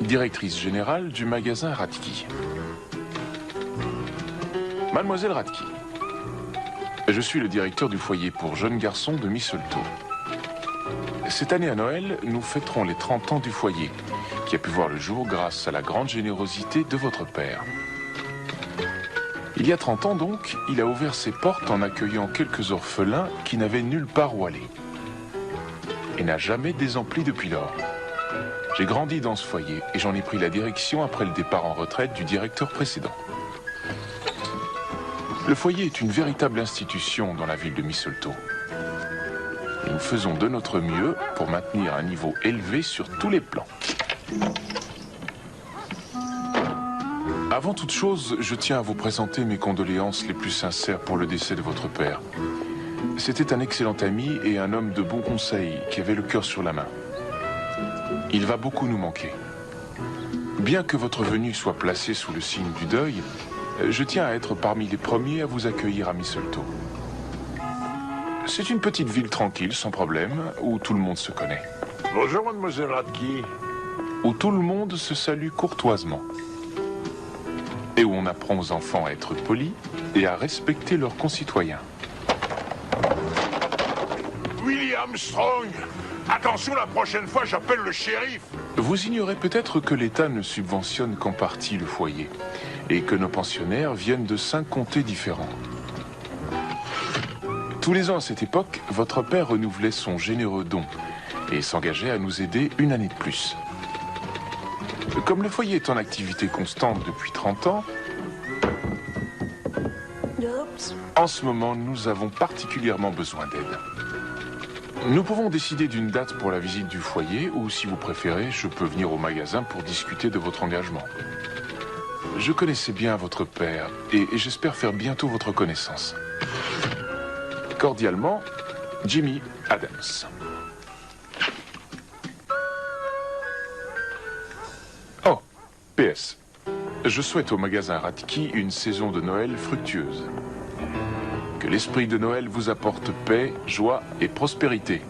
directrice générale du magasin Radke. Mademoiselle Radke, je suis le directeur du foyer pour jeunes garçons de Mistletoe. Cette année à Noël, nous fêterons les 30 ans du foyer, qui a pu voir le jour grâce à la grande générosité de votre père. Il y a 30 ans donc, il a ouvert ses portes en accueillant quelques orphelins qui n'avaient nulle part où aller. Et n'a jamais désempli depuis lors. J'ai grandi dans ce foyer et j'en ai pris la direction après le départ en retraite du directeur précédent. Le foyer est une véritable institution dans la ville de Mistletoe. Et nous faisons de notre mieux pour maintenir un niveau élevé sur tous les plans. Avant toute chose, je tiens à vous présenter mes condoléances les plus sincères pour le décès de votre père. C'était un excellent ami et un homme de bon conseil qui avait le cœur sur la main. Il va beaucoup nous manquer. Bien que votre venue soit placée sous le signe du deuil, je tiens à être parmi les premiers à vous accueillir à Mistletoe. C'est une petite ville tranquille, sans problème, où tout le monde se connaît. Bonjour, mademoiselle Radke. Où tout le monde se salue courtoisement. Et où on apprend aux enfants à être polis et à respecter leurs concitoyens. William Strong. Attention, la prochaine fois, j'appelle le shérif. Vous ignorez peut-être que l'État ne subventionne qu'en partie le foyer et que nos pensionnaires viennent de 5 comtés différents. Tous les ans à cette époque, votre père renouvelait son généreux don et s'engageait à nous aider une année de plus. Comme le foyer est en activité constante depuis 30 ans, en ce moment, nous avons particulièrement besoin d'aide. Nous pouvons décider d'une date pour la visite du foyer ou, si vous préférez, je peux venir au magasin pour discuter de votre engagement. Je connaissais bien votre père et j'espère faire bientôt votre connaissance. Cordialement, Jimmy Adams. Oh, PS. Je souhaite au magasin Radke une saison de Noël fructueuse. Que l'esprit de Noël vous apporte paix, joie et prospérité.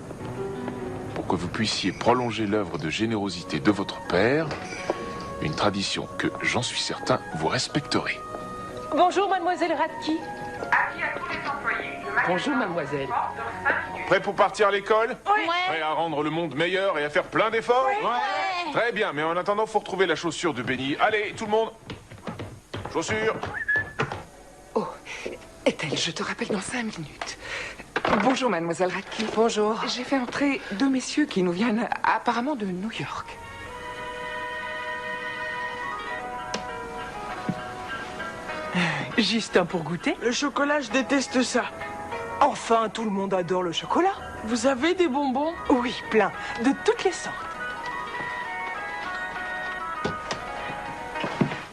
Pour que vous puissiez prolonger l'œuvre de générosité de votre père, une tradition que, j'en suis certain, vous respecterez. Bonjour, mademoiselle Radke. Avis à tous les employés. Bonjour, mademoiselle. Prêt pour partir à l'école? Oui. Prêt à rendre le monde meilleur et à faire plein d'efforts? Ouais. Très bien, mais en attendant, faut retrouver la chaussure de Benny. Allez, tout le monde. Chaussure. Oh, Ethel, je te rappelle dans 5 minutes. Bonjour, mademoiselle Radke. Bonjour. J'ai fait entrer 2 messieurs qui nous viennent apparemment de New York. Juste un pour goûter. Le chocolat, je déteste ça. Enfin, tout le monde adore le chocolat. Vous avez des bonbons? Oui, plein. De toutes les sortes.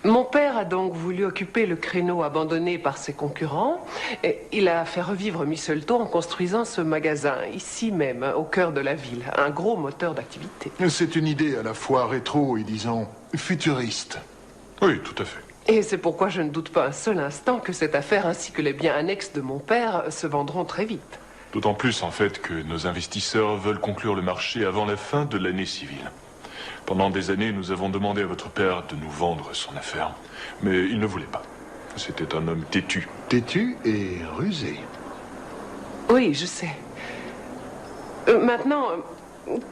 Mon père a donc voulu occuper le créneau abandonné par ses concurrents. Et il a fait revivre Mistletoe en construisant ce magasin, ici même, au cœur de la ville. Un gros moteur d'activité. C'est une idée à la fois rétro et, disons, futuriste. Oui, tout à fait. Et c'est pourquoi je ne doute pas un seul instant que cette affaire ainsi que les biens annexes de mon père se vendront très vite. D'autant plus, en fait, que nos investisseurs veulent conclure le marché avant la fin de l'année civile. Pendant des années, nous avons demandé à votre père de nous vendre son affaire. Mais il ne voulait pas. C'était un homme têtu. Têtu et rusé. Oui, je sais. Maintenant,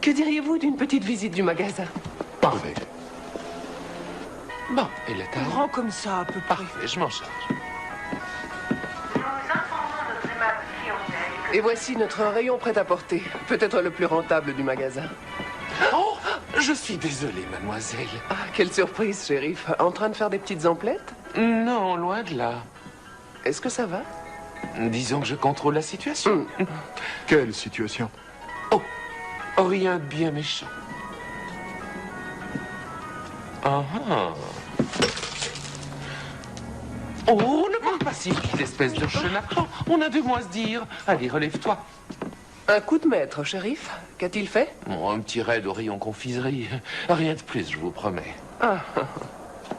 que diriez-vous d'une petite visite du magasin? Parfait. Bon, et la taille? Grand comme ça, à peu près. Parfait, je m'en charge. Nous informons notre aimable clientèle que Et voici notre rayon prêt-à-porter. Peut-être le plus rentable du magasin. Oh, je suis désolé, mademoiselle. Ah, quelle surprise, shérif. En train de faire des petites emplettes? Non, loin de là. Est-ce que ça va? Disons que je contrôle la situation. Quelle situation? Oh, rien de bien méchant. Ah ah. Oh, ne parle pas si vite, espèce de chenapan. On a 2 mois à se dire. Allez, relève-toi. Un coup de maître, shérif. Qu'a-t-il fait? Bon, un petit raid au rayon confiserie. Rien de plus, je vous promets. Ah,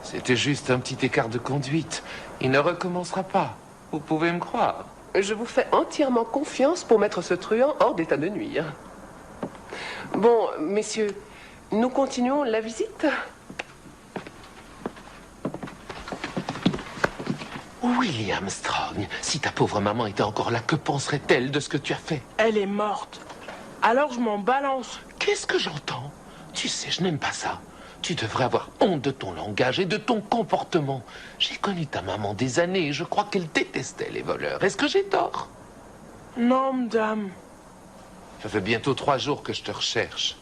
C'était juste un petit écart de conduite. Il ne recommencera pas. Vous pouvez me croire. je vous fais entièrement confiance pour mettre ce truand hors d'état de nuire. Bon, messieurs, nous continuons la visite? William Strong, si ta pauvre maman était encore là, que penserait-elle de ce que tu as fait? Elle est morte. Alors je m'en balance. Qu'est-ce que j'entends? Tu sais, je n'aime pas ça. Tu devrais avoir honte de ton langage et de ton comportement. J'ai connu ta maman des années et je crois qu'elle détestait les voleurs. Est-ce que j'ai tort? Non, madame. Ça fait bientôt 3 jours que je te recherche.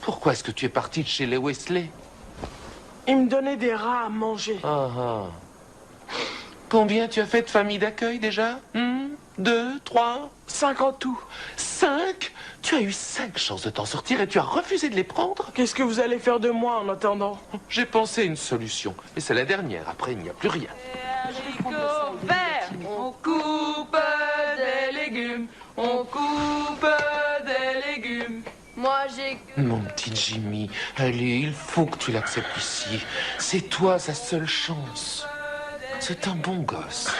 Pourquoi est-ce que tu es parti de chez les Wesley? Il me donnait des rats à manger. Ah ah. Combien tu as fait de familles d'accueil déjà? 2, 3? 5 en tout. 5? Tu as eu 5 chances de t'en sortir et tu as refusé de les prendre? Qu'est-ce que vous allez faire de moi en attendant? J'ai pensé à une solution, mais c'est la dernière. Après, il n'y a plus rien. Haricot vert, on coupe des légumes, on coupe des légumes. Moi j'ai que... Mon petit Jimmy, allez, il faut que tu l'acceptes ici. C'est toi sa seule chance. C'est un bon gosse.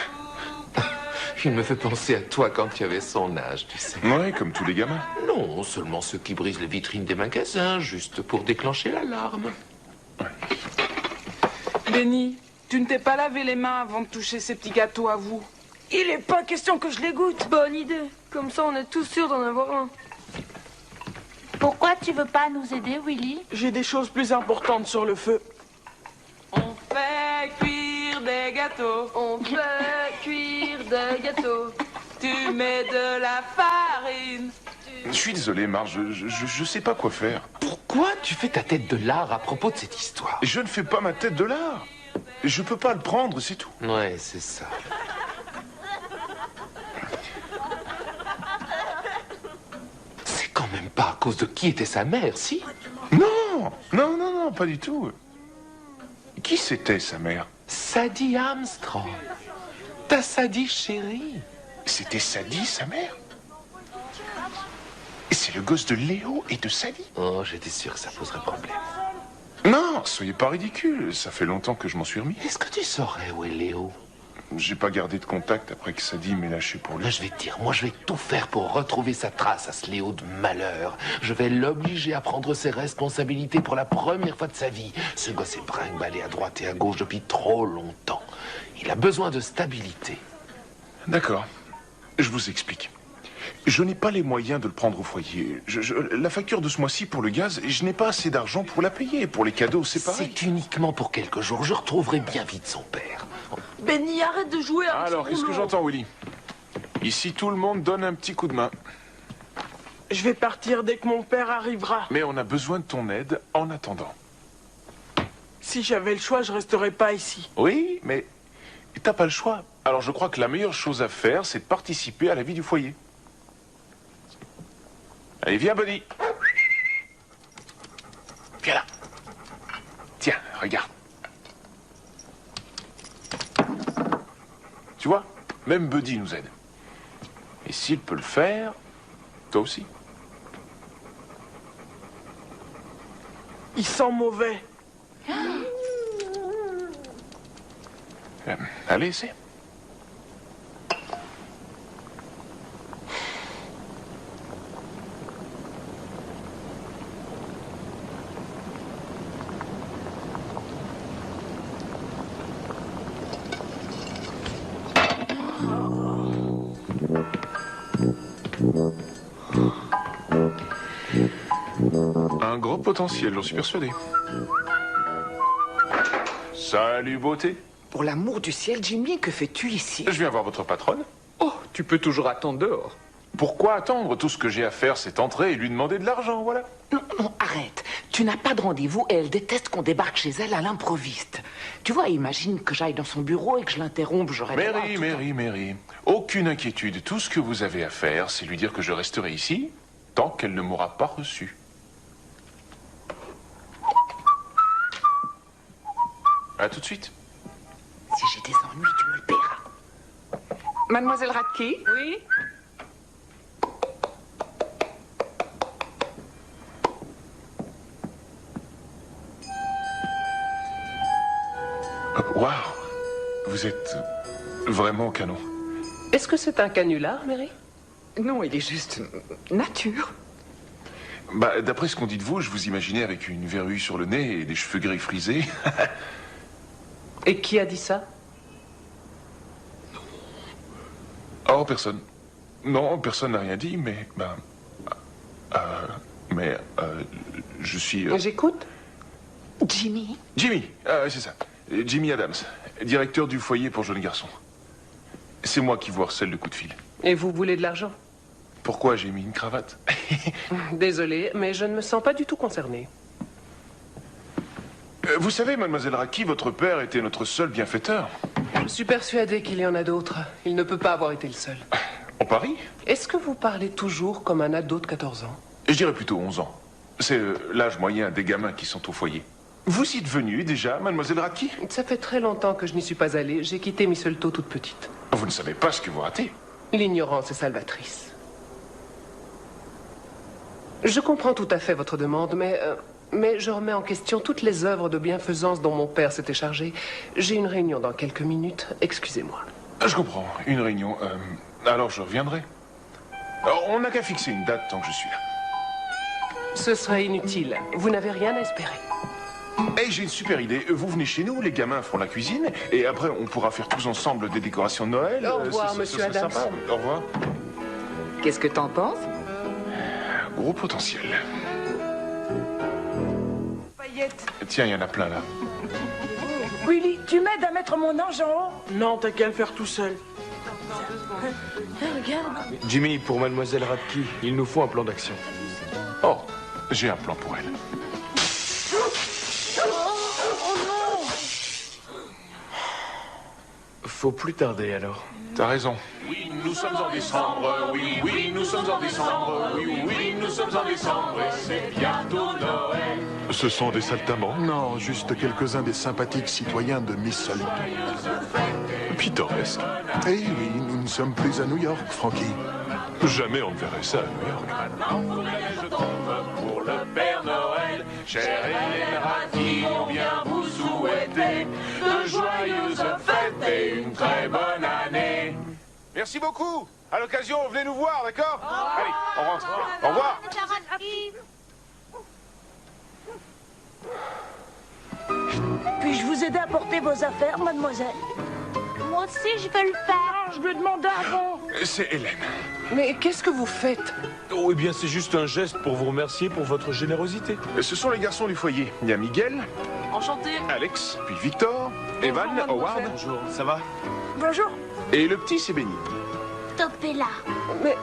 Il me fait penser à toi quand tu avais son âge, tu sais. Ouais, comme tous les gamins. Non, seulement ceux qui brisent les vitrines des magasins, juste pour déclencher l'alarme. Benny, tu ne t'es pas lavé les mains avant de toucher ces petits gâteaux à vous. Il est pas question que je les goûte. Bonne idée, comme ça on est tous sûrs d'en avoir un. Pourquoi tu veux pas nous aider, Willy? J'ai des choses plus importantes sur le feu. On fait cuire des gâteaux. On fait cuire des gâteaux. Tu mets de la farine. Je suis désolé, Marge, je sais pas quoi faire. Pourquoi tu fais ta tête de lard à propos de cette histoire? Je ne fais pas ma tête de lard. Je peux pas le prendre, c'est tout. Ouais, c'est ça. C'est quand même pas à cause de qui était sa mère, si? Non, non, non, non, pas du tout. Qui c'était, sa mère? Sadie Armstrong. Ta Sadie chérie. C'était Sadie, sa mère? C'est le gosse de Léo et de Sadie? Oh, j'étais sûr que ça poserait problème. Non, soyez pas ridicule. Ça fait longtemps que je m'en suis remis. Est-ce que tu saurais où est Léo? J'ai pas gardé de contact après que Sadie m'ait lâché pour lui. Là, je vais te dire, moi je vais tout faire pour retrouver sa trace à ce Léo de malheur. Je vais l'obliger à prendre ses responsabilités pour la première fois de sa vie. Ce gosse est brinque-ballé à droite et à gauche depuis trop longtemps. Il a besoin de stabilité. D'accord. Je vous explique. Je n'ai pas les moyens de le prendre au foyer. La facture de ce mois-ci pour le gaz, je n'ai pas assez d'argent pour la payer. Pour les cadeaux, c'est pareil. C'est uniquement pour quelques jours. Je retrouverai bien vite son père. Benny, arrête de jouer à un Alors, petit qu'est-ce que rouleau. j'entends, Willy? Ici, tout le monde donne un petit coup de main. Je vais partir dès que mon père arrivera. Mais on a besoin de ton aide en attendant. Si j'avais le choix, je resterais pas ici. Oui, mais t'as pas le choix. Alors, je crois que la meilleure chose à faire, c'est de participer à la vie du foyer. Allez, viens, Buddy. Viens là. Tiens, regarde. Tu vois, même Buddy nous aide. Et s'il peut le faire, toi aussi. Il sent mauvais. Allez, essaie. Un gros potentiel, j'en suis persuadé. Salut, beauté. Pour l'amour du ciel, Jimmy, que fais-tu ici? Je viens voir votre patronne. Oh, tu peux toujours attendre dehors. Pourquoi attendre? Tout ce que j'ai à faire, c'est entrer et lui demander de l'argent, voilà. Non, non, arrête. Tu n'as pas de rendez-vous et elle déteste qu'on débarque chez elle à l'improviste. Tu vois, imagine que j'aille dans son bureau et que je l'interrompe, j'aurais... Mary, aucune inquiétude. Tout ce que vous avez à faire, c'est lui dire que je resterai ici tant qu'elle ne m'aura pas reçu. À tout de suite. Si j'ai des ennuis, tu me le paieras. Mademoiselle Radke? Oui? Waouh. Vous êtes vraiment canon. Est-ce que c'est un canular, Mary? Non, il est juste nature. Bah, d'après ce qu'on dit de vous, je vous imaginais avec une verrue sur le nez et des cheveux gris frisés. Et qui a dit ça? Oh, personne. Non, personne n'a rien dit, mais... je suis... J'écoute. Jimmy? Jimmy, c'est ça. Jimmy Adams, directeur du foyer pour jeunes garçons. C'est moi qui vous harcèle de coups de fil. Et vous voulez de l'argent? Pourquoi j'ai mis une cravate? Désolé, mais je ne me sens pas du tout concernée. Vous savez, mademoiselle Raki, votre père était notre seul bienfaiteur. Je suis persuadée qu'il y en a d'autres. Il ne peut pas avoir été le seul. On parie? Est-ce que vous parlez toujours comme un ado de 14 ans? Je dirais plutôt 11 ans. C'est l'âge moyen des gamins qui sont au foyer. Vous y êtes venue déjà, mademoiselle Raki? Ça fait très longtemps que je n'y suis pas allée. J'ai quitté Mistletoe toute petite. Vous ne savez pas ce que vous ratez. L'ignorance est salvatrice. Je comprends tout à fait votre demande, mais je remets en question toutes les œuvres de bienfaisance dont mon père s'était chargé. J'ai une réunion dans quelques minutes. Excusez-moi. Je comprends. Une réunion. Alors je reviendrai. Alors, on n'a qu'à fixer une date tant que je suis là. Ce serait inutile. Vous n'avez rien à espérer. Hey, j'ai une super idée. Vous venez chez nous, les gamins feront la cuisine, et après on pourra faire tous ensemble des décorations de Noël. Au revoir, monsieur Adams. Sympa. Au revoir. Qu'est-ce que t'en penses? Gros potentiel. Paillettes. Tiens, il y en a plein là. Willy, tu m'aides à mettre mon ange en haut? Non, t'as qu'à le faire tout seul. Regarde. Jimmy, pour mademoiselle Rapki, il nous faut un plan d'action. Oh, j'ai un plan pour elle. Faut plus tarder alors. T'as raison. Oui, nous sommes en décembre, oui, oui, nous sommes en décembre, oui, oui, nous sommes en décembre, et c'est bientôt Noël. Ce sont des saltimbanques? Non, juste quelques-uns des sympathiques citoyens de Mistletoe. Pittoresque. Eh oui, nous ne sommes plus à New York, Frankie. Jamais on ne verrait ça à New York. Maintenant, faut que la neige tombe pour le Père Noël. Chère Hélène Raki, on vient vous souhaiter de joyeuses fêtes et une très bonne année. Merci beaucoup. À l'occasion, venez nous voir, d'accord? Allez, on rentre. Au revoir. Puis-je vous aider à porter vos affaires, mademoiselle? Moi aussi, je veux le faire. Je le demandais avant. C'est Hélène. Mais qu'est-ce que vous faites? Oh, eh bien, c'est juste un geste pour vous remercier pour votre générosité. Ce sont les garçons du foyer. Il y a Miguel, Enchanté. Alex, puis Victor, Evan, Howard. Bonjour, ça va? Bonjour. Et le petit, c'est Benny. Topez là. Mais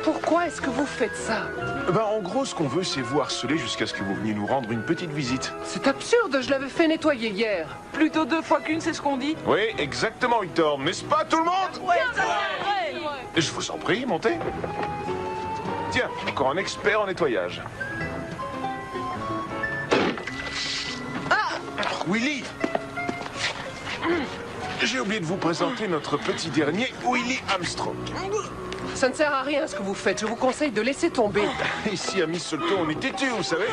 pourquoi est-ce que vous faites ça? Ben, en gros, ce qu'on veut, c'est vous harceler jusqu'à ce que vous veniez nous rendre une petite visite. C'est absurde, je l'avais fait nettoyer hier. Plutôt 2 fois qu'une, c'est ce qu'on dit. Oui, exactement, Victor. N'est-ce pas, tout le monde? Ouais, ça c'est vrai. Je vous en prie, montez. Tiens, encore un expert en nettoyage. Ah! Willy! J'ai oublié de vous présenter notre petit dernier, Willy Armstrong. Ça ne sert à rien ce que vous faites. Je vous conseille de laisser tomber. Ici, à Mistletoe, on est têtus, vous savez.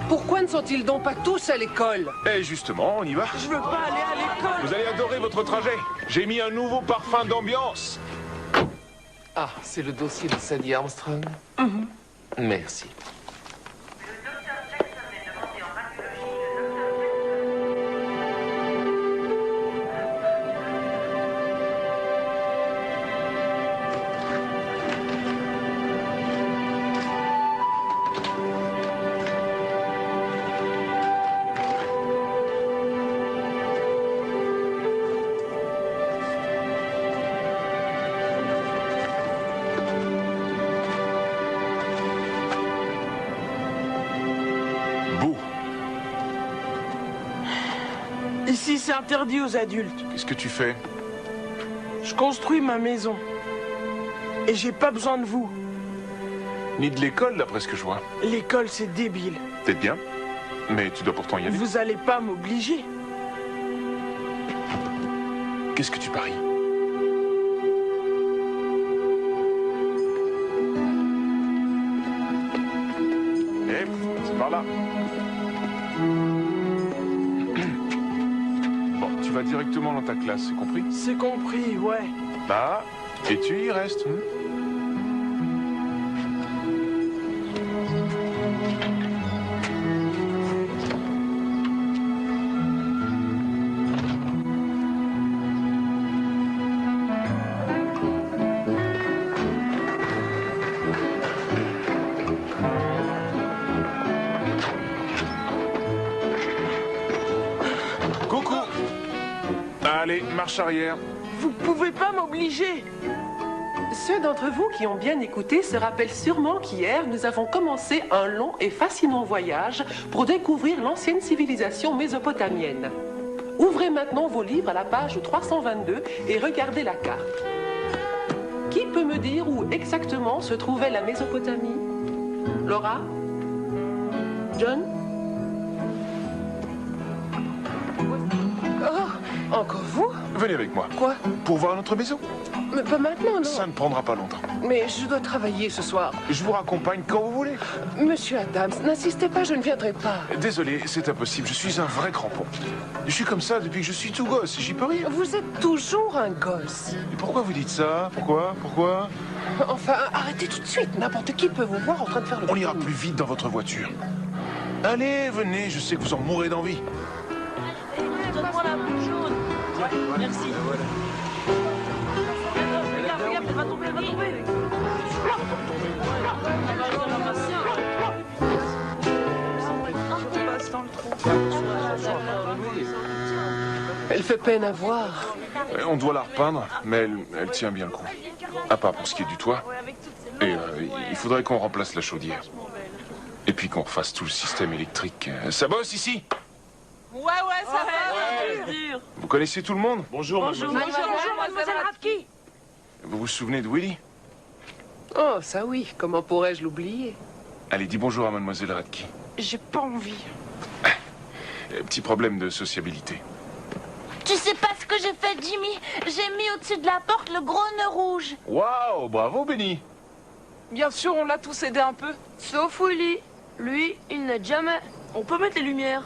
Pourquoi ne sont-ils donc pas tous à l'école? Et justement, on y va. Je veux pas aller à l'école. Vous allez adorer votre trajet. J'ai mis un nouveau parfum d'ambiance. Ah, c'est le dossier de Sadie Armstrong? Merci. Ici, c'est interdit aux adultes. Qu'est-ce que tu fais? Je construis ma maison. Et j'ai pas besoin de vous. Ni de l'école, d'après ce que je vois. L'école, c'est débile. Peut-être bien. Mais tu dois pourtant y aller. Vous allez pas m'obliger. Qu'est-ce que tu paries? Eh, c'est par là. Bon, tu vas directement dans ta classe, c'est compris? C'est compris, ouais. Bah, et tu y restes. marche arrière. Vous pouvez pas m'obliger. Ceux d'entre vous qui ont bien écouté se rappellent sûrement qu'hier, nous avons commencé un long et fascinant voyage pour découvrir l'ancienne civilisation mésopotamienne. Ouvrez maintenant vos livres à la page 322 et regardez la carte. Qui peut me dire où exactement se trouvait la Mésopotamie? Laura? John? Oh, encore vous? Venez avec moi. Quoi? Pour voir notre maison. Mais pas maintenant, non. Ça ne prendra pas longtemps. Mais je dois travailler ce soir. Je vous raccompagne quand vous voulez. Monsieur Adams, n'insistez pas, je ne viendrai pas. Désolé, c'est impossible. Je suis un vrai crampon. Je suis comme ça depuis que je suis tout gosse. J'y peux rien. Vous êtes toujours un gosse. Et pourquoi vous dites ça? Pourquoi? Enfin, arrêtez tout de suite. N'importe qui peut vous voir en train de faire le... On ira plus vite dans votre voiture. Allez, venez. Je sais que vous en mourrez d'envie. Donne-moi la boule jaune. Merci. Regarde, elle va tomber, elle va tomber. Elle fait peine à voir. On doit la repeindre, mais elle tient bien le coup. À part pour ce qui est du toit. Et il faudrait qu'on remplace la chaudière. Et puis qu'on refasse tout le système électrique. Ça bosse ici? Ouais, ça va, c'est dur. Vous connaissez tout le monde? Bonjour, Mademoiselle Radke. Vous vous souvenez de Willy? Oh, ça oui. Comment pourrais-je l'oublier? Allez, dis bonjour à Mademoiselle Radke. J'ai pas envie. Petit problème de sociabilité. Tu sais pas ce que j'ai fait, Jimmy? J'ai mis au-dessus de la porte le gros nœud rouge. Waouh, bravo, Benny. Bien sûr, on l'a tous aidé un peu. Sauf Willy. Lui, il n'aide jamais. On peut mettre les lumières.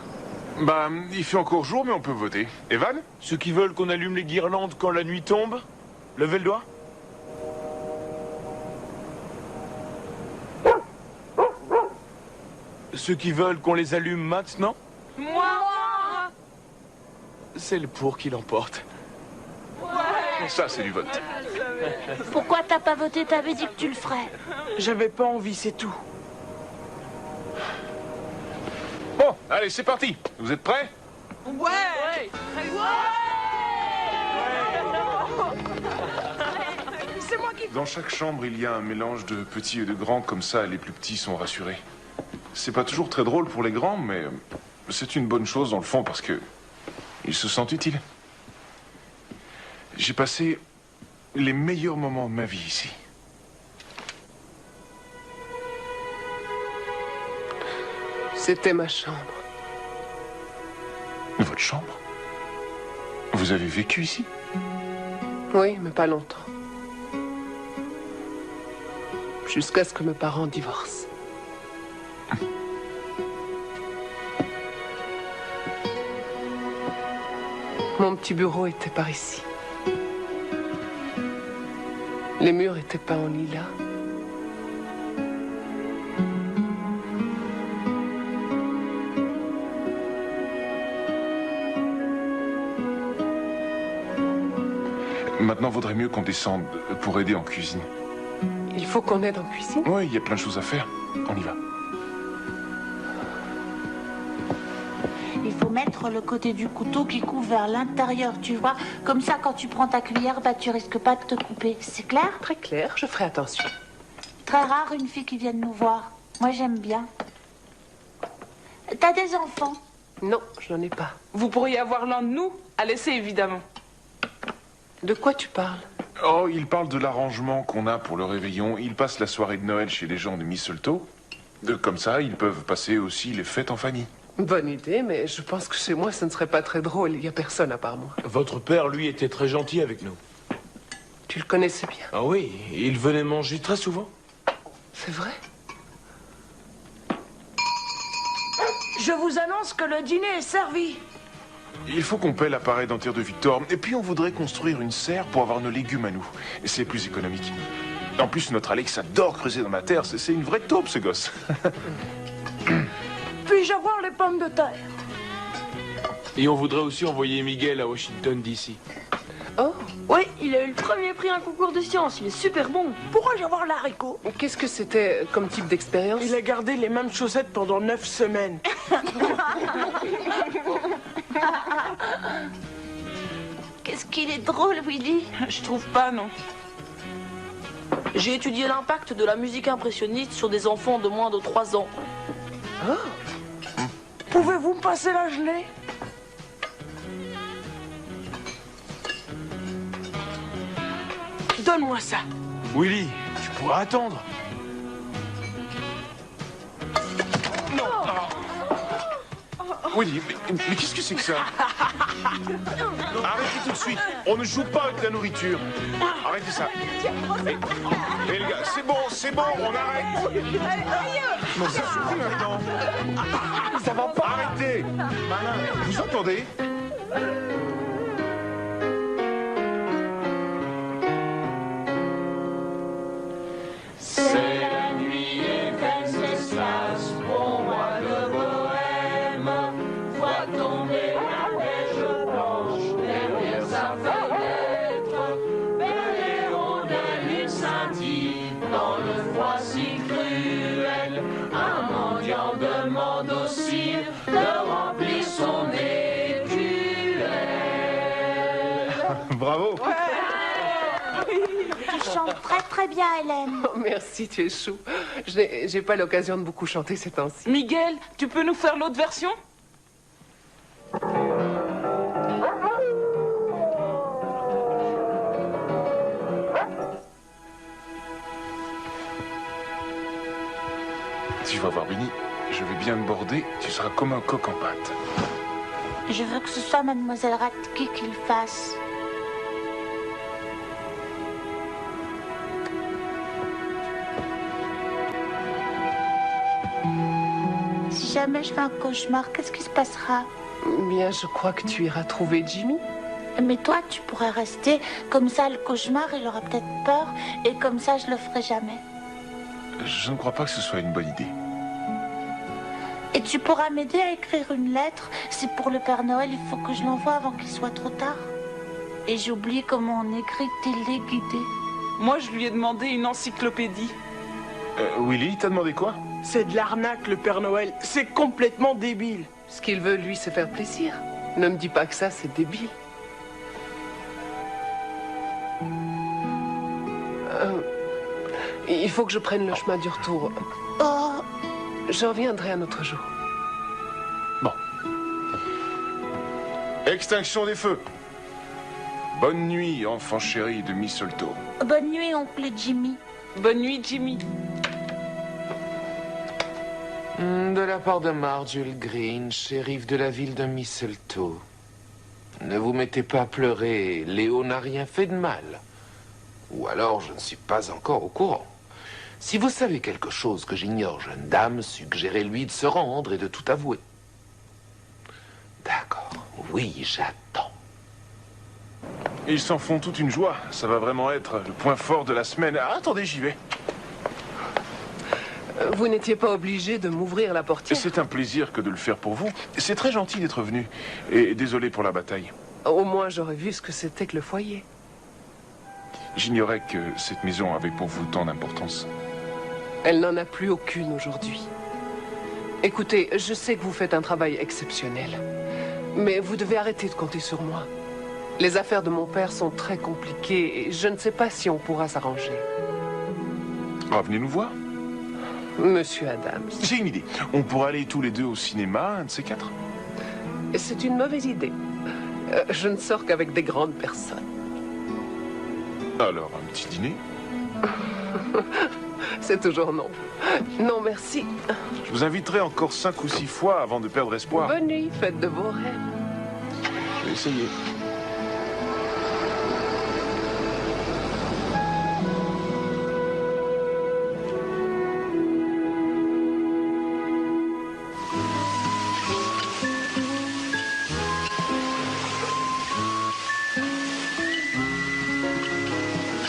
Bah, il fait encore jour, mais on peut voter. Evan? Ceux qui veulent qu'on allume les guirlandes quand la nuit tombe, levez le doigt. Ceux qui veulent qu'on les allume maintenant, Moi. c'est le pour qui l'emporte. Ça, c'est du vote. Pourquoi t'as pas voté? T'avais dit que tu le ferais. J'avais pas envie, c'est tout. Bon, allez, c'est parti. Vous êtes prêts? Ouais. C'est moi qui... Dans chaque chambre, il y a un mélange de petits et de grands, comme ça, les plus petits sont rassurés. C'est pas toujours très drôle pour les grands, mais c'est une bonne chose dans le fond parce que ils se sentent utiles. J'ai passé les meilleurs moments de ma vie ici. C'était ma chambre. Votre chambre? Vous avez vécu ici? Oui, mais pas longtemps. Jusqu'à ce que mes parents divorcent. Mon petit bureau était par ici. Les murs étaient peints en lilas. Maintenant, vaudrait mieux qu'on descende pour aider en cuisine. Il faut qu'on aide en cuisine? Oui, il y a plein de choses à faire. On y va. Il faut mettre le côté du couteau qui couvre vers l'intérieur, tu vois. Comme ça, quand tu prends ta cuillère, bah, tu risques pas de te couper. C'est clair? Très clair, je ferai attention. Très rare une fille qui vienne nous voir. Moi, j'aime bien. T'as des enfants? Non, je n'en ai pas. Vous pourriez avoir l'un de nous à laisser, évidemment. De quoi tu parles? Oh, il parle de l'arrangement qu'on a pour le réveillon. Il passe la soirée de Noël chez les gens de Mistletoe. Comme ça, ils peuvent passer aussi les fêtes en famille. Bonne idée, mais je pense que chez moi, ce ne serait pas très drôle. Il n'y a personne à part moi. Votre père, lui, était très gentil avec nous. Tu le connaissais bien? Ah oui, il venait manger très souvent. C'est vrai? Je vous annonce que le dîner est servi. Il faut qu'on paie l'appareil dentaire de Victor. Et puis, on voudrait construire une serre pour avoir nos légumes à nous. Et c'est plus économique. En plus, notre Alex adore creuser dans la terre. C'est une vraie taupe, ce gosse. Puis-je avoir les pommes de terre? Et on voudrait aussi envoyer Miguel à Washington, D.C. Oh, Oui, il a eu le premier prix à un concours de sciences. Il est super bon. Pourquoi avoir l'haricot? qu'est-ce que c'était comme type d'expérience? Il a gardé les mêmes chaussettes pendant 9 semaines. Qu'est-ce qu'il est drôle, Willy. Je trouve pas, non. J'ai étudié l'impact de la musique impressionniste sur des enfants de moins de 3 ans. Pouvez-vous me passer la gelée? Donne-moi ça. Willy, tu pourras attendre. Willy, mais qu'est-ce que c'est que ça? Arrêtez tout de suite. On ne joue pas avec la nourriture. Arrêtez ça. Et les gars, c'est bon, on arrête. Mais ça suffit maintenant. Ça va pas. Arrêtez. Vous entendez? C'est la nuit et Venceslas, bon roi de Bohême, voit tomber la neige blanche derrière sa fenêtre. Les rayons de lune scintillent dans le froid si cruel. Un mendiant demande au cire de remplir son écuelle. Bravo. Tu chantes très très bien, Hélène. Oh, merci, tu es chou. J'ai pas l'occasion de beaucoup chanter ces temps-ci. Miguel, tu peux nous faire l'autre version? Tu vas voir, Winnie, je vais bien te border, tu seras comme un coq en pâte. Je veux que ce soit Mademoiselle Radke qui le fasse. Si jamais je fais un cauchemar, qu'est-ce qui se passera? Bien, je crois que tu iras trouver Jimmy. Mais toi, tu pourrais rester. Comme ça, le cauchemar, il aura peut-être peur. Et comme ça, je le ferai jamais. Je ne crois pas que ce soit une bonne idée. Et tu pourras m'aider à écrire une lettre. C'est pour le Père Noël, il faut que je l'envoie avant qu'il soit trop tard. Et j'ai oublié comment on écrit téléguidé. Moi, je lui ai demandé une encyclopédie. Willy, t'as demandé quoi? C'est de l'arnaque, le Père Noël. C'est complètement débile. Ce qu'il veut, lui, c'est faire plaisir. Ne me dis pas que ça, c'est débile. Il faut que je prenne le chemin du retour. Oh. Je reviendrai un autre jour. Bon. Extinction des feux. Bonne nuit, enfant chéri de Mistletoe. Bonne nuit, oncle Jimmy. Bonne nuit, Jimmy. De la part de Marjorie Green, shérif de la ville de Mistletoe. Ne vous mettez pas à pleurer, Léo n'a rien fait de mal. Ou alors je ne suis pas encore au courant. Si vous savez quelque chose que j'ignore, jeune dame, suggérez-lui de se rendre et de tout avouer. D'accord, oui, j'attends. Ils s'en font toute une joie. Ça va vraiment être le point fort de la semaine. Ah, attendez, j'y vais. Vous n'étiez pas obligé de m'ouvrir la portière. C'est un plaisir que de le faire pour vous. C'est très gentil d'être venu. Et désolé pour la bataille. Au moins, j'aurais vu ce que c'était que le foyer. J'ignorais que cette maison avait pour vous tant d'importance. Elle n'en a plus aucune aujourd'hui. Écoutez, je sais que vous faites un travail exceptionnel. Mais vous devez arrêter de compter sur moi. Les affaires de mon père sont très compliquées et je ne sais pas si on pourra s'arranger. Ah, venez nous voir. Monsieur Adams. J'ai une idée. On pourrait aller tous les deux au cinéma, un de ces quatre. C'est une mauvaise idée. Je ne sors qu'avec des grandes personnes. Alors, un petit dîner? C'est toujours non. Non, merci. Je vous inviterai encore 5 ou 6 fois avant de perdre espoir. Bonne nuit, faites de vos rêves. Je vais essayer.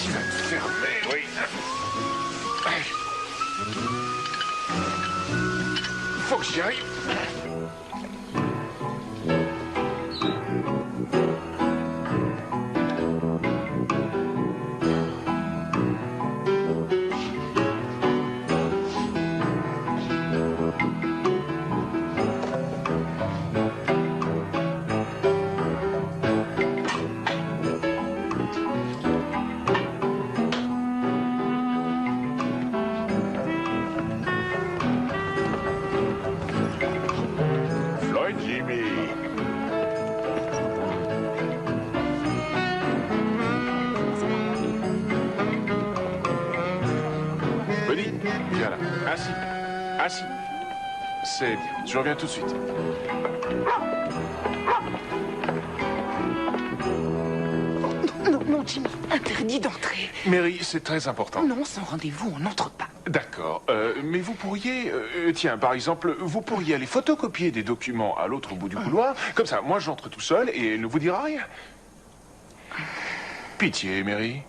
Tu vas te fermer, oui. Faut que j'y arrive. Assis. Assis. C'est bien. Je reviens tout de suite. Non, non, Jimmy, interdit d'entrer. Mary, c'est très important. Non, sans rendez-vous, on n'entre pas. D'accord. Mais vous pourriez... tiens, par exemple, vous pourriez aller photocopier des documents à l'autre bout du couloir. Comme ça, moi, j'entre tout seul et elle ne vous dira rien. Pitié, Mary.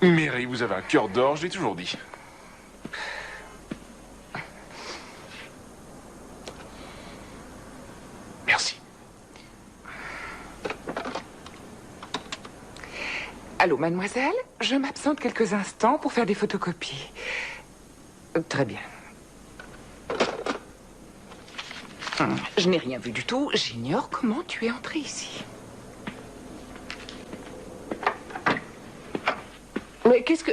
Mary, vous avez un cœur d'or, je l'ai toujours dit. Merci. Allô, mademoiselle, je m'absente quelques instants pour faire des photocopies. Très bien. Je n'ai rien vu du tout. J'ignore comment tu es entrée ici. Mais qu'est-ce que...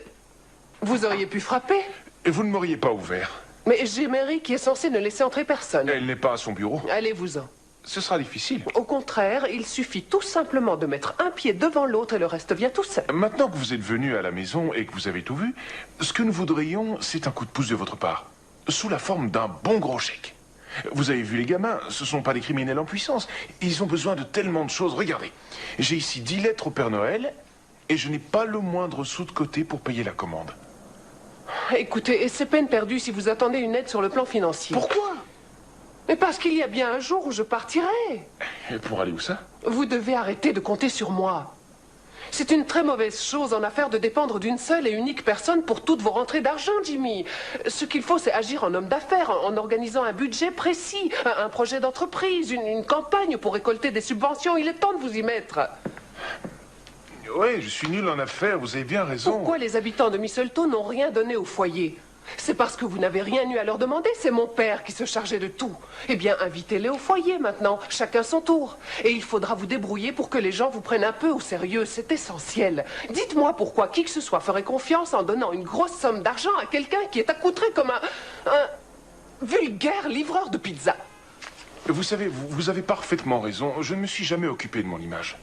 Vous auriez pu frapper? Vous ne m'auriez pas ouvert. Mais j'ai Mary qui est censée ne laisser entrer personne. Elle n'est pas à son bureau. Allez-vous-en. Ce sera difficile. Au contraire, il suffit tout simplement de mettre un pied devant l'autre et le reste vient tout seul. Maintenant que vous êtes venu à la maison et que vous avez tout vu, ce que nous voudrions, c'est un coup de pouce de votre part. Sous la forme d'un bon gros chèque. Vous avez vu les gamins, ce ne sont pas des criminels en puissance. Ils ont besoin de tellement de choses. Regardez, j'ai ici 10 lettres au Père Noël et je n'ai pas le moindre sou de côté pour payer la commande. Écoutez, c'est peine perdue si vous attendez une aide sur le plan financier. Pourquoi? Mais parce qu'il y a bien un jour où je partirai. Et pour aller où ça? Vous devez arrêter de compter sur moi. C'est une très mauvaise chose en affaire de dépendre d'une seule et unique personne pour toutes vos rentrées d'argent, Jimmy. Ce qu'il faut, c'est agir en homme d'affaires, en organisant un budget précis, un projet d'entreprise, une campagne pour récolter des subventions. Il est temps de vous y mettre. Oui, je suis nul en affaires, vous avez bien raison. Pourquoi les habitants de Mistletoe n'ont rien donné au foyer? C'est parce que vous n'avez rien eu à leur demander. C'est mon père qui se chargeait de tout. Eh bien, invitez-les au foyer maintenant, chacun son tour. Et il faudra vous débrouiller pour que les gens vous prennent un peu au sérieux. C'est essentiel. Dites-moi pourquoi qui que ce soit ferait confiance en donnant une grosse somme d'argent à quelqu'un qui est accoutré comme un vulgaire livreur de pizza. Vous savez, vous avez parfaitement raison. Je ne me suis jamais occupé de mon image.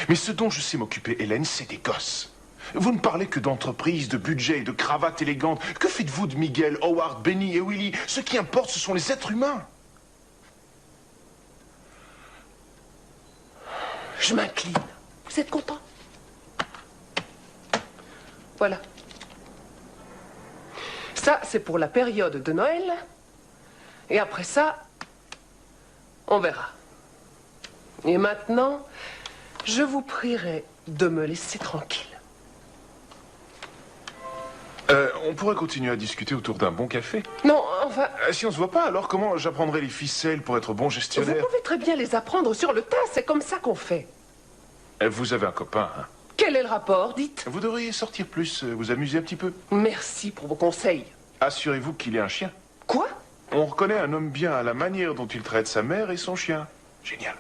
Mais ce dont je sais m'occuper, Hélène, c'est des gosses. Vous ne parlez que d'entreprise, de budget et de cravates élégantes. Que faites-vous de Miguel, Howard, Benny et Willy? Ce qui importe, ce sont les êtres humains. Je m'incline. Vous êtes content? Voilà. Ça, c'est pour la période de Noël. Et après ça, on verra. Et maintenant, je vous prierai de me laisser tranquille. On pourrait continuer à discuter autour d'un bon café. Non, enfin... Si on se voit pas, alors comment j'apprendrai les ficelles pour être bon gestionnaire? Vous pouvez très bien les apprendre sur le tas, c'est comme ça qu'on fait. Vous avez un copain, hein? Quel est le rapport, dites? Vous devriez sortir plus, vous amuser un petit peu. Merci pour vos conseils. Assurez-vous qu'il ait un chien. Quoi? On reconnaît un homme bien à la manière dont il traite sa mère et son chien. Génial.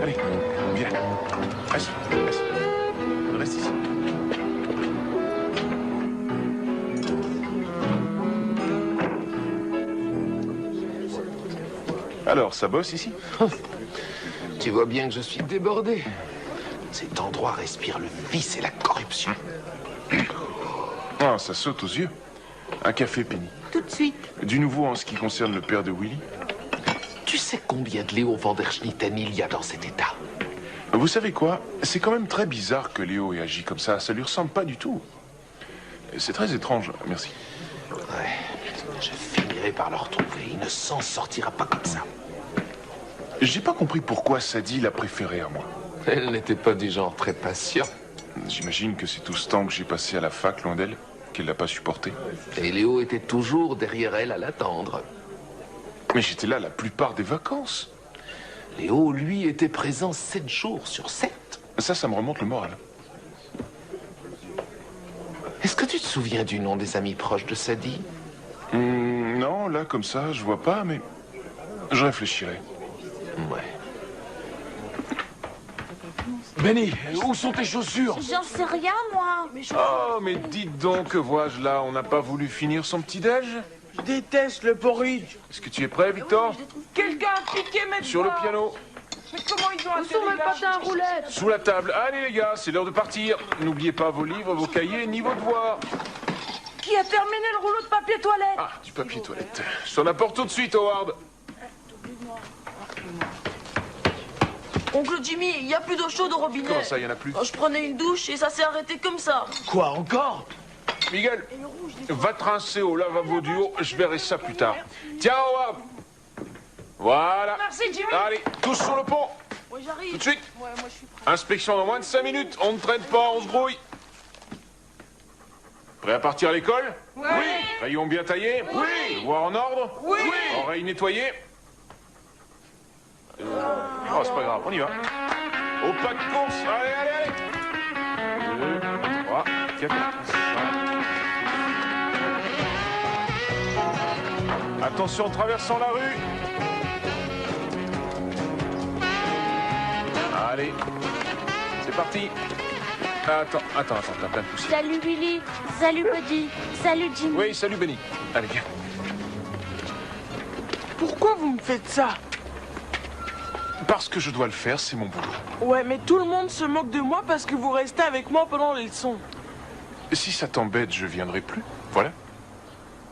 Allez, viens. Assis, assis. Reste ici. Alors, ça bosse ici? Tu vois bien que je suis débordé. Cet endroit respire le vice et la corruption. Ah, ça saute aux yeux. Un café, Penny. Tout de suite. Du nouveau en ce qui concerne le père de Willy? Tu sais combien de Léo van der Schnitten il y a dans cet état? Vous savez quoi? C'est quand même très bizarre que Léo ait agi comme ça. Ça lui ressemble pas du tout. C'est très étrange, merci. Ouais, je finirai par le retrouver. Il ne s'en sortira pas comme ça. J'ai pas compris pourquoi Sadie l'a préféré à moi. Elle n'était pas du genre très patient. J'imagine que c'est tout ce temps que j'ai passé à la fac, loin d'elle, qu'elle l'a pas supporté. Et Léo était toujours derrière elle à l'attendre. Mais j'étais là la plupart des vacances. Léo, lui, était présent 7 jours sur 7. Ça me remonte le moral. Est-ce que tu te souviens du nom des amis proches de Sadie? Non, là, comme ça, je vois pas, mais je réfléchirai. Ouais. Benny, où sont tes chaussures? J'en sais rien, moi. Oh, mais dites donc, que vois-je là? On n'a pas voulu finir son petit-déj? Je déteste le porridge. Est-ce que tu es prêt, Victor? Quelqu'un a piqué mes Sur le doigts. piano. Mais comment ils ont Où sont mes patins à roulettes? Sous la table. Allez, les gars, c'est l'heure de partir. N'oubliez pas vos livres, vos cahiers, ni vos devoirs. Qui a terminé le rouleau de papier toilette? Ah, du papier toilette. Je t'en apporte tout de suite, Howard. Oncle Jimmy, il n'y a plus d'eau chaude au robinet. Comment ça, il y en a plus? Je prenais une douche et ça s'est arrêté comme ça. Quoi, encore? Miguel, va te rincer au lavabo du haut, je verrai ça plus tard. Tiens, Howard. Voilà. Merci, Jimmy. Allez, tous sur le pont. Oui, j'arrive. Tout de suite. Ouais, moi je suis prêt. Inspection dans moins de 5 minutes. On ne traîne pas, on se brouille. Prêt à partir à l'école? Oui. Rayons bien taillés? Oui. Devoirs en ordre? Oui. Oreilles nettoyées? Oh, c'est pas grave, on y va. Au pas de course. Allez. 2, 3, 4, 5. Attention en traversant la rue. Allez, c'est parti. Attends, t'as plein de poussière. Salut Willy, salut Buddy, salut Jimmy. Oui, salut Benny. Allez, viens. Pourquoi vous me faites ça? Parce que je dois le faire, c'est mon boulot. Ouais, mais tout le monde se moque de moi parce que vous restez avec moi pendant les leçons. Si ça t'embête, je viendrai plus. Voilà.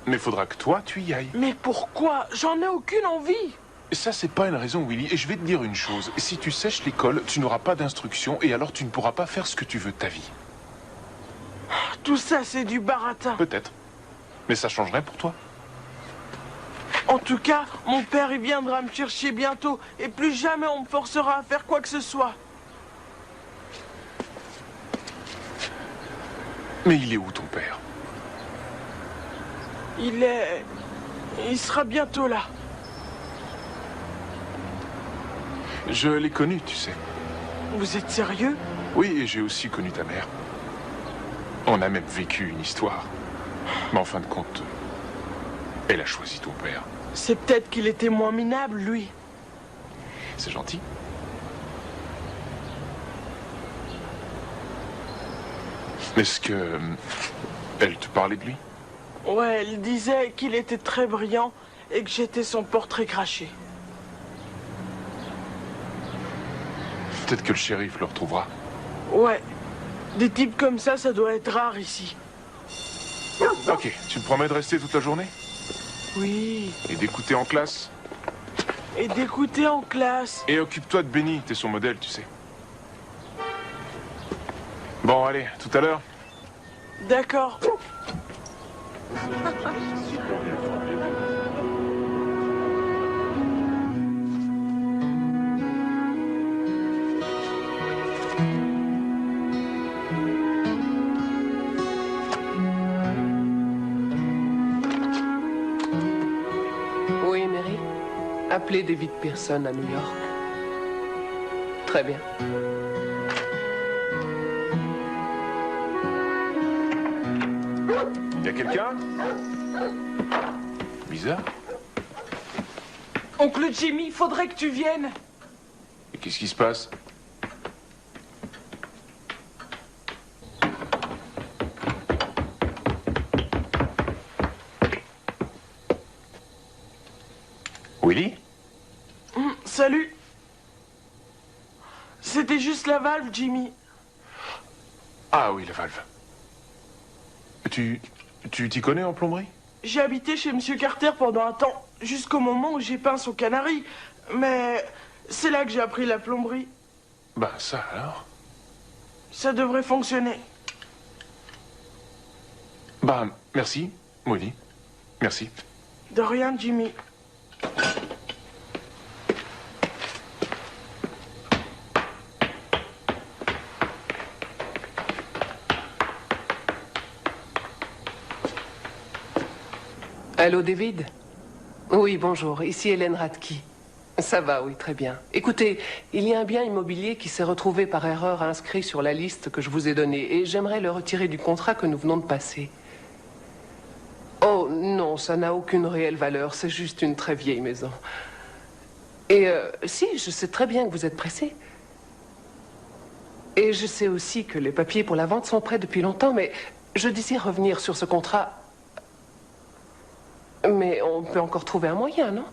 Mais faudra que toi, tu y ailles. Mais pourquoi? J'en ai aucune envie. Ça, c'est pas une raison, Willy. Et je vais te dire une chose. Si tu sèches l'école, tu n'auras pas d'instruction et alors tu ne pourras pas faire ce que tu veux de ta vie. Tout ça, c'est du baratin. Peut-être. Mais ça changerait pour toi. En tout cas, mon père, il viendra me chercher bientôt. Et plus jamais on me forcera à faire quoi que ce soit. Mais il est où, ton père? Il sera bientôt là. Je l'ai connu, tu sais. Vous êtes sérieux? Oui, et j'ai aussi connu ta mère. On a même vécu une histoire. Mais en fin de compte, elle a choisi ton père. C'est peut-être qu'il était moins minable, lui. C'est gentil. Est-ce que elle te parlait de lui? Ouais, elle disait qu'il était très brillant et que j'étais son portrait craché. Peut-être que le shérif le retrouvera. Ouais. Des types comme ça doit être rare ici. Ok, tu me promets de rester toute la journée? Oui. Et d'écouter en classe? Et d'écouter en classe. Et occupe-toi de Benny, t'es son modèle, tu sais. Bon, allez, tout à l'heure. D'accord. Oui, Mary. Appelez David Pearson à New York. Très bien. Y a quelqu'un? Bizarre. Oncle Jimmy, faudrait que tu viennes. Et qu'est-ce qui se passe? Willy? Salut. C'était juste la valve, Jimmy. Ah oui, la valve. Tu t'y connais en plomberie? J'ai habité chez Monsieur Carter pendant un temps, jusqu'au moment où j'ai peint son canari. Mais c'est là que j'ai appris la plomberie. Bah ça alors. Ça devrait fonctionner. Bah merci, Willy. Merci. De rien, Jimmy. Allô, David? Oui, bonjour. Ici Hélène Radke. Ça va, oui, très bien. Écoutez, il y a un bien immobilier qui s'est retrouvé par erreur inscrit sur la liste que je vous ai donnée et j'aimerais le retirer du contrat que nous venons de passer. Oh, non, ça n'a aucune réelle valeur. C'est juste une très vieille maison. Et si, je sais très bien que vous êtes pressé. Et je sais aussi que les papiers pour la vente sont prêts depuis longtemps, mais je désire revenir sur ce contrat. Mais on peut encore trouver un moyen, non?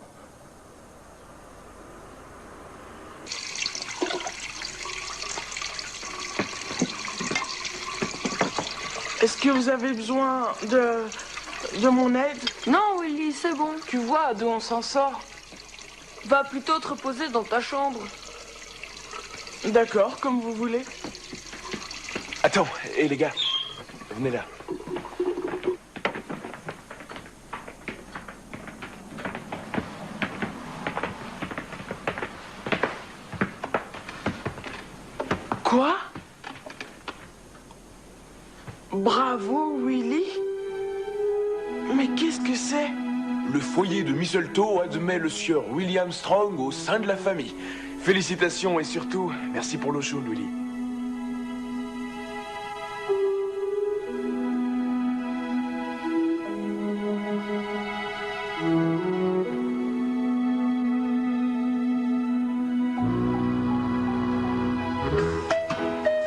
Est-ce que vous avez besoin de mon aide? Non, Willy, c'est bon. Tu vois d'où on s'en sort. Va plutôt te reposer dans ta chambre. D'accord, comme vous voulez. Attends, hé les gars, venez là. Quoi? Bravo, Willy. Mais qu'est-ce que c'est? Le foyer de Mistletoe admet le sieur William Strong au sein de la famille. Félicitations et surtout, merci pour l'eau chaude, Willy.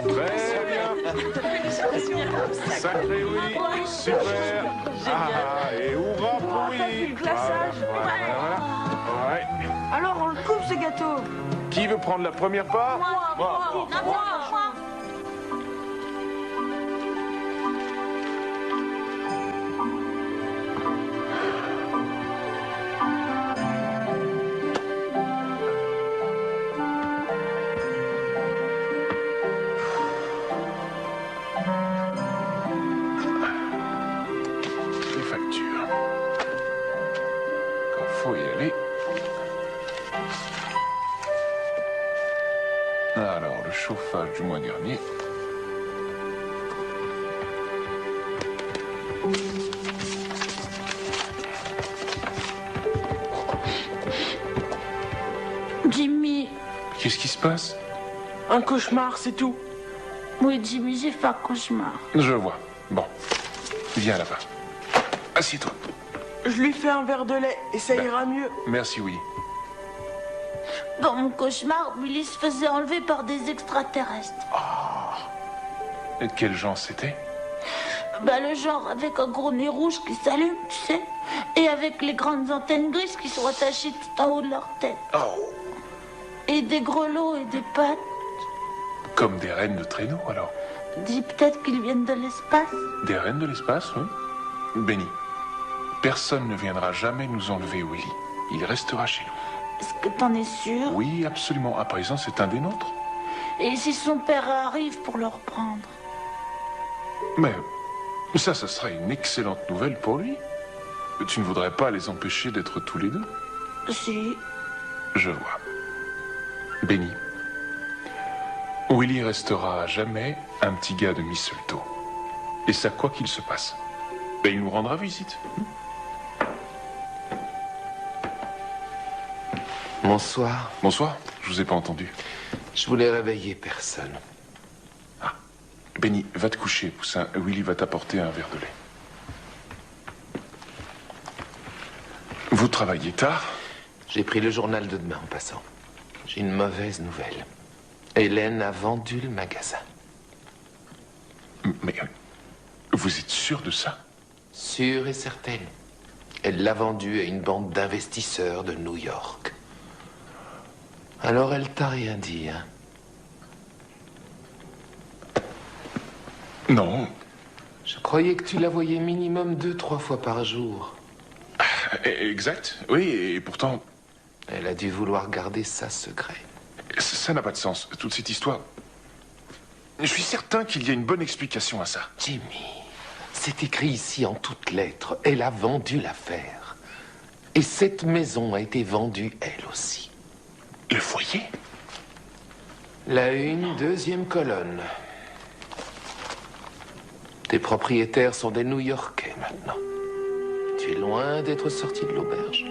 Très bien. Sacré oui. Super. Ah, et hurrah pour oui. Le glaçage. Ouais. Alors on le coupe ce gâteau. Qui veut prendre la première part? Moi. Les factures. Quand faut y aller. Alors, le chauffage du mois dernier. Jimmy. Qu'est-ce qui se passe? Un cauchemar, c'est tout. Oui, Jimmy, j'ai fait un cauchemar. Je vois. Bon. Viens là-bas. Assieds-toi. Je lui fais un verre de lait et ça ira mieux. Merci, Willy. Dans mon cauchemar, Willy se faisait enlever par des extraterrestres. Et de quel genre c'était? Bah, le genre avec un gros nez rouge qui s'allume, tu sais, et avec les grandes antennes grises qui sont attachées tout en haut de leur tête. Et des grelots et des pattes. Comme des reines de traîneau, alors. Dis peut-être qu'ils viennent de l'espace. Des reines de l'espace, oui. Benny, personne ne viendra jamais nous enlever Willy. Il restera chez nous. Est-ce que t'en es sûr? Oui, absolument. À présent, c'est un des nôtres. Et si son père arrive pour le reprendre? Mais ça sera une excellente nouvelle pour lui. Tu ne voudrais pas les empêcher d'être tous les deux? Si. Je vois. Benny, Willy restera à jamais un petit gars de Mistletoe. Et ça, quoi qu'il se passe. Ben, il nous rendra visite. Bonsoir. Bonsoir, je vous ai pas entendu. Je voulais réveiller personne. Benny, va te coucher, poussin. Willy va t'apporter un verre de lait. Vous travaillez tard? J'ai pris le journal de demain en passant. J'ai une mauvaise nouvelle. Hélène a vendu le magasin. Mais vous êtes sûr de ça? Sûre et certaine. Elle l'a vendu à une bande d'investisseurs de New York. Alors elle t'a rien dit, hein? Non. Je croyais que tu la voyais minimum 2-3 fois par jour. Exact, oui, et pourtant... Elle a dû vouloir garder ça secret. Ça n'a pas de sens, toute cette histoire. Je suis certain qu'il y a une bonne explication à ça. Jimmy, c'est écrit ici en toutes lettres. Elle a vendu l'affaire. Et cette maison a été vendue, elle aussi. Le foyer? La une, deuxième colonne. Tes propriétaires sont des New-Yorkais maintenant. tu es loin d'être sorti de l'auberge.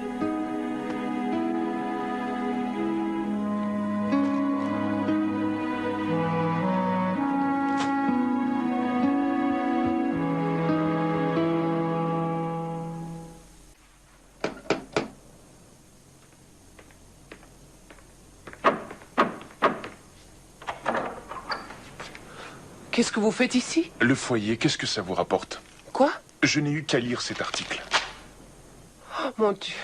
Qu'est-ce que vous faites ici? Le foyer, qu'est-ce que ça vous rapporte? Quoi? Je n'ai eu qu'à lire cet article. Oh, mon Dieu.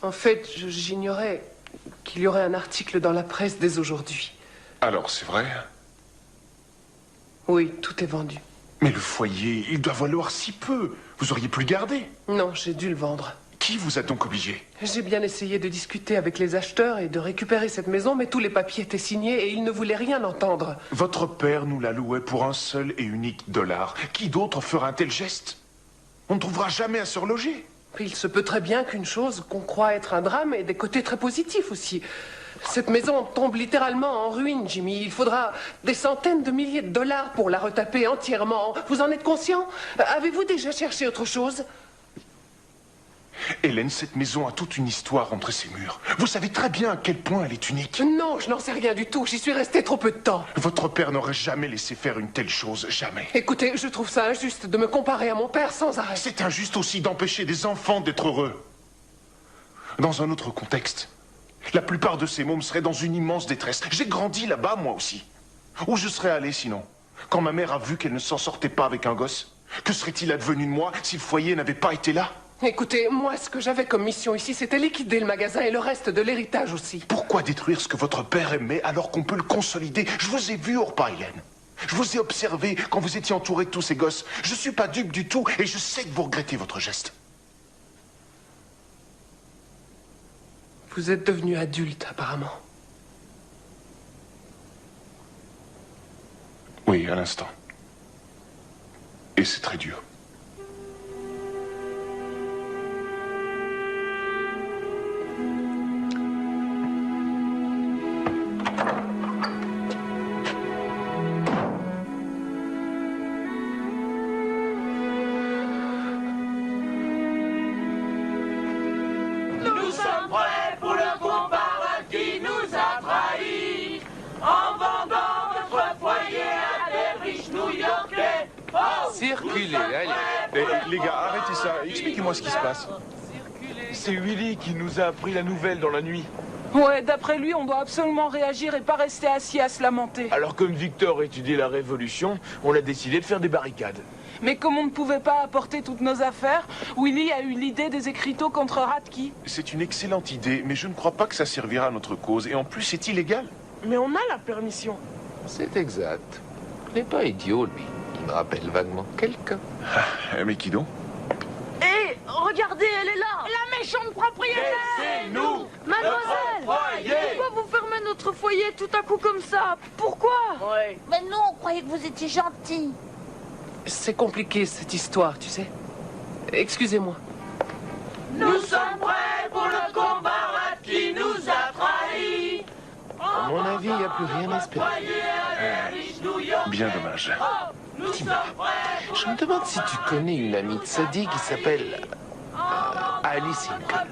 En fait, j'ignorais qu'il y aurait un article dans la presse dès aujourd'hui. Alors, c'est vrai? Oui, tout est vendu. Mais le foyer, il doit valoir si peu. Vous auriez pu le garder. Non, j'ai dû le vendre. Qui vous a donc obligé? J'ai bien essayé de discuter avec les acheteurs et de récupérer cette maison, mais tous les papiers étaient signés et ils ne voulaient rien entendre. Votre père nous la louait pour un seul et unique dollar. Qui d'autre fera un tel geste? On ne trouvera jamais à se reloger. Il se peut très bien qu'une chose qu'on croit être un drame ait des côtés très positifs aussi. Cette maison tombe littéralement en ruine, Jimmy. Il faudra des centaines de milliers de dollars pour la retaper entièrement. Vous en êtes conscient? Avez-vous déjà cherché autre chose? Hélène, cette maison a toute une histoire entre ses murs. Vous savez très bien à quel point elle est unique. Non, je n'en sais rien du tout. J'y suis resté trop peu de temps. Votre père n'aurait jamais laissé faire une telle chose, jamais. Écoutez, je trouve ça injuste de me comparer à mon père sans arrêt. C'est injuste aussi d'empêcher des enfants d'être heureux. Dans un autre contexte, la plupart de ces mômes seraient dans une immense détresse. J'ai grandi là-bas, moi aussi. Où je serais allé sinon? Quand ma mère a vu qu'elle ne s'en sortait pas avec un gosse? Que serait-il advenu de moi si le foyer n'avait pas été là? Écoutez, moi, ce que j'avais comme mission ici, c'était liquider le magasin et le reste de l'héritage aussi. Pourquoi détruire ce que votre père aimait alors qu'on peut le consolider? Je vous ai vu au repas, Hélène. Je vous ai observé quand vous étiez entouré de tous ces gosses. Je suis pas dupe du tout et je sais que vous regrettez votre geste. Vous êtes devenu adulte, apparemment. Oui, à l'instant. Et c'est très dur. Nous sommes prêts pour le combat qui nous a trahis en vendant notre foyer à des riches New-Yorkais. Oh, Circulez, allez. Les gars, arrêtez ça. Expliquez-moi ce qui se passe. C'est Willy qui nous a appris la nouvelle dans la nuit. Ouais, d'après lui, on doit absolument réagir et pas rester assis à se lamenter. Alors comme Victor étudiait la Révolution, on a décidé de faire des barricades. Mais comme on ne pouvait pas apporter toutes nos affaires, Willy a eu l'idée des écriteaux contre Radke. C'est une excellente idée, mais je ne crois pas que ça servira à notre cause. Et en plus, c'est illégal. Mais on a la permission. C'est exact. Il n'est pas idiot, lui. Il me rappelle vaguement quelqu'un. Mais qui donc? Hé, regardez, elle est là. La méchante propriétaire. Laissez-nous Mademoiselle, notre foyer. pourquoi vous fermez notre foyer tout à coup comme ça? Pourquoi? Ouais. Mais nous, on croyait que vous étiez gentils. C'est compliqué, cette histoire, tu sais. Excusez-moi. Nous sommes prêts pour le combat qui nous a trahis. À mon avis, il n'y a plus rien à espérer. Bien dommage. Dis-moi, je me demande si tu connais une amie de Sadie qui s'appelle Alice Lincoln.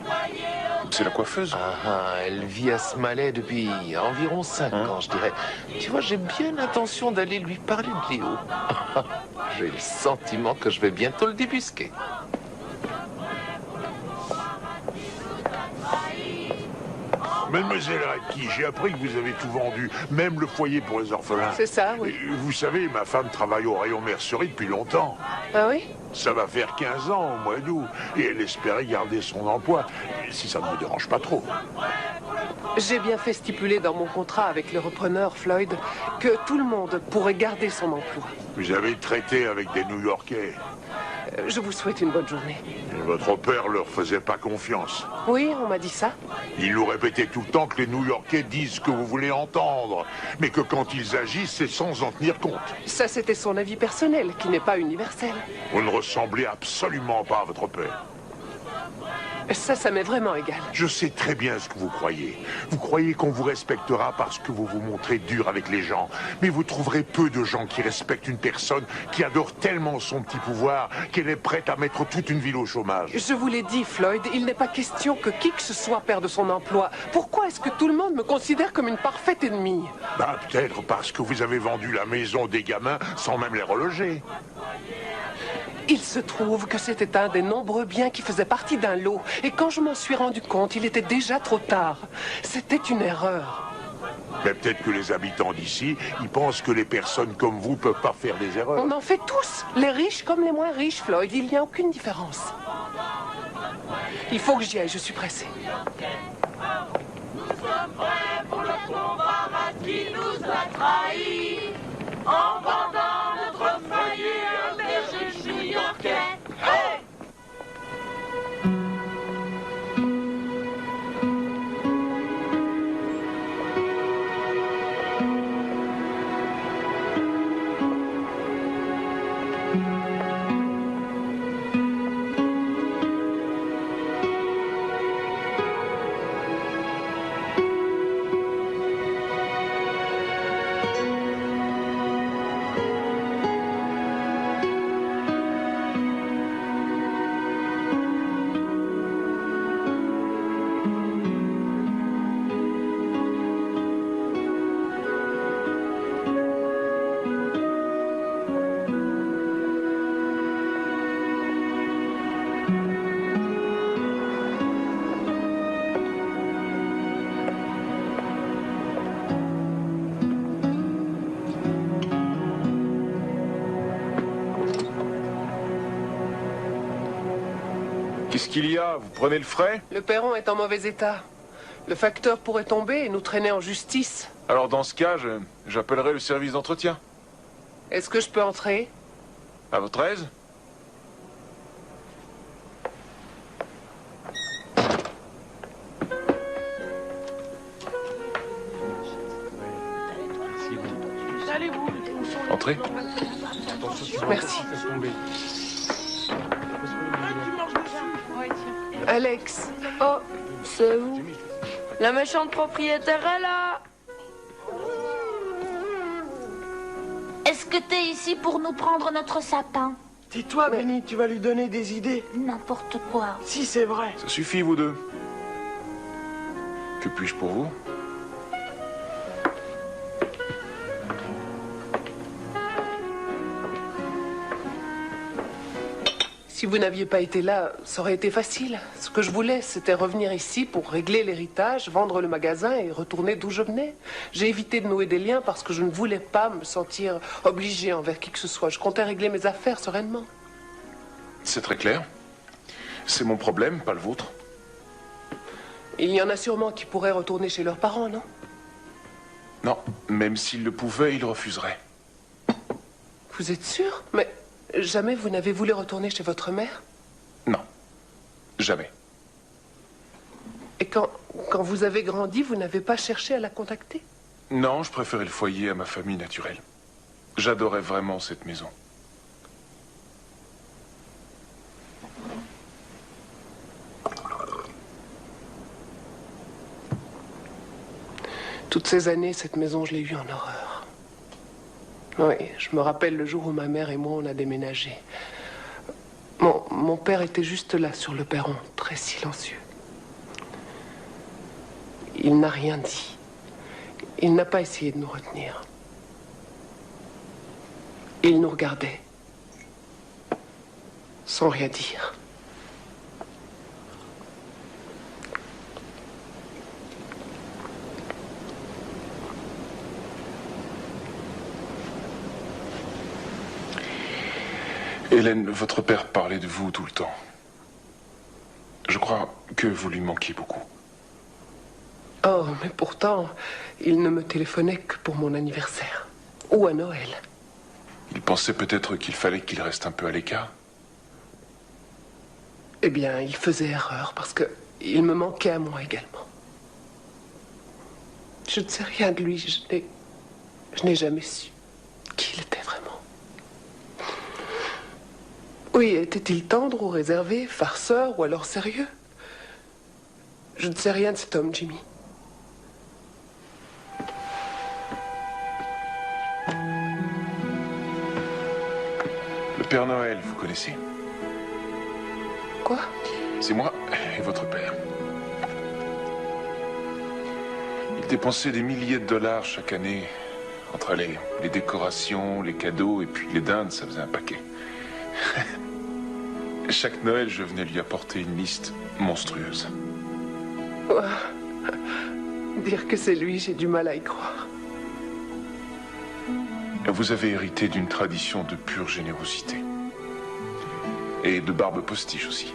C'est la coiffeuse? Elle vit à Smalley depuis environ 5 ans, je dirais. Tu vois, j'ai bien l'intention d'aller lui parler de Léo. J'ai le sentiment que je vais bientôt le débusquer. Mademoiselle Radke, j'ai appris que vous avez tout vendu, même le foyer pour les orphelins. C'est ça, oui. Et vous savez, ma femme travaille au rayon mercerie depuis longtemps. Ah oui? Ça va faire 15 ans au mois d'août, et elle espérait garder son emploi, si ça ne me dérange pas trop. J'ai bien fait stipuler dans mon contrat avec le repreneur Floyd que tout le monde pourrait garder son emploi. Vous avez traité avec des New-Yorkais. Je vous souhaite une bonne journée. Et votre père leur faisait pas confiance. Oui, on m'a dit ça. Il nous répétait tout le temps que les New-Yorkais disent ce que vous voulez entendre, mais que quand ils agissent, c'est sans en tenir compte. Ça, c'était son avis personnel, qui n'est pas universel. Vous ne ressemblez absolument pas à votre père. Ça m'est vraiment égal. Je sais très bien ce que vous croyez. Vous croyez qu'on vous respectera parce que vous vous montrez dur avec les gens. Mais vous trouverez peu de gens qui respectent une personne qui adore tellement son petit pouvoir qu'elle est prête à mettre toute une ville au chômage. Je vous l'ai dit, Floyd, il n'est pas question que qui que ce soit perde son emploi. Pourquoi est-ce que tout le monde me considère comme une parfaite ennemie? Bah, peut-être parce que vous avez vendu la maison des gamins sans même les reloger. Il se trouve que c'était un des nombreux biens qui faisait partie d'un lot. Et quand je m'en suis rendu compte, il était déjà trop tard. C'était une erreur. Mais peut-être que les habitants d'ici, ils pensent que les personnes comme vous peuvent pas faire des erreurs. On en fait tous, les riches comme les moins riches, Floyd. Il n'y a aucune différence. Il faut que j'y aille, je suis pressée. Nous sommes prêts pour le combat qui nous a trahis. En vendant notre foyer à berger new-yorkais. Hey! Qu'est-ce qu'il y a? Vous prenez le frais? Le perron est en mauvais état. Le facteur pourrait tomber et nous traîner en justice. Alors dans ce cas, j'appellerai le service d'entretien. Est-ce que je peux entrer? À votre aise? Entrez. Merci. Alex. Oh, c'est vous. La méchante propriétaire est là. Est-ce que t'es ici pour nous prendre notre sapin? Tais-toi, Benny, tu vas lui donner des idées. N'importe quoi. Si, c'est vrai. Ça suffit, vous deux. Que puis-je pour vous? Si vous n'aviez pas été là, ça aurait été facile. Ce que je voulais, c'était revenir ici pour régler l'héritage, vendre le magasin et retourner d'où je venais. J'ai évité de nouer des liens parce que je ne voulais pas me sentir obligée envers qui que ce soit. Je comptais régler mes affaires sereinement. C'est très clair. C'est mon problème, pas le vôtre. Il y en a sûrement qui pourraient retourner chez leurs parents, non? Non, même s'ils le pouvaient, ils refuseraient. Vous êtes sûr? Mais jamais vous n'avez voulu retourner chez votre mère? Non, jamais. Et quand vous avez grandi, vous n'avez pas cherché à la contacter? Non, je préférais le foyer à ma famille naturelle. J'adorais vraiment cette maison. Toutes ces années, cette maison, je l'ai eue en horreur. Oui, je me rappelle le jour où ma mère et moi, on a déménagé. Mon père était juste là, sur le perron, très silencieux. Il n'a rien dit. Il n'a pas essayé de nous retenir. Il nous regardait, sans rien dire. Hélène, votre père parlait de vous tout le temps. Je crois que vous lui manquiez beaucoup. Oh, mais pourtant, il ne me téléphonait que pour mon anniversaire. Ou à Noël. Il pensait peut-être qu'il fallait qu'il reste un peu à l'écart. Eh bien, il faisait erreur parce que il me manquait à moi également. Je ne sais rien de lui. Je n'ai jamais su qui il était vraiment. Oui, était-il tendre ou réservé, farceur ou alors sérieux? Je ne sais rien de cet homme, Jimmy. Le Père Noël, vous connaissez? Quoi? C'est moi et votre père. Il dépensait des milliers de dollars chaque année entre les décorations, les cadeaux et puis les dindes, ça faisait un paquet. Chaque Noël, je venais lui apporter une liste monstrueuse. Oh. Dire que c'est lui, j'ai du mal à y croire. Vous avez hérité d'une tradition de pure générosité. Et de barbe postiche aussi.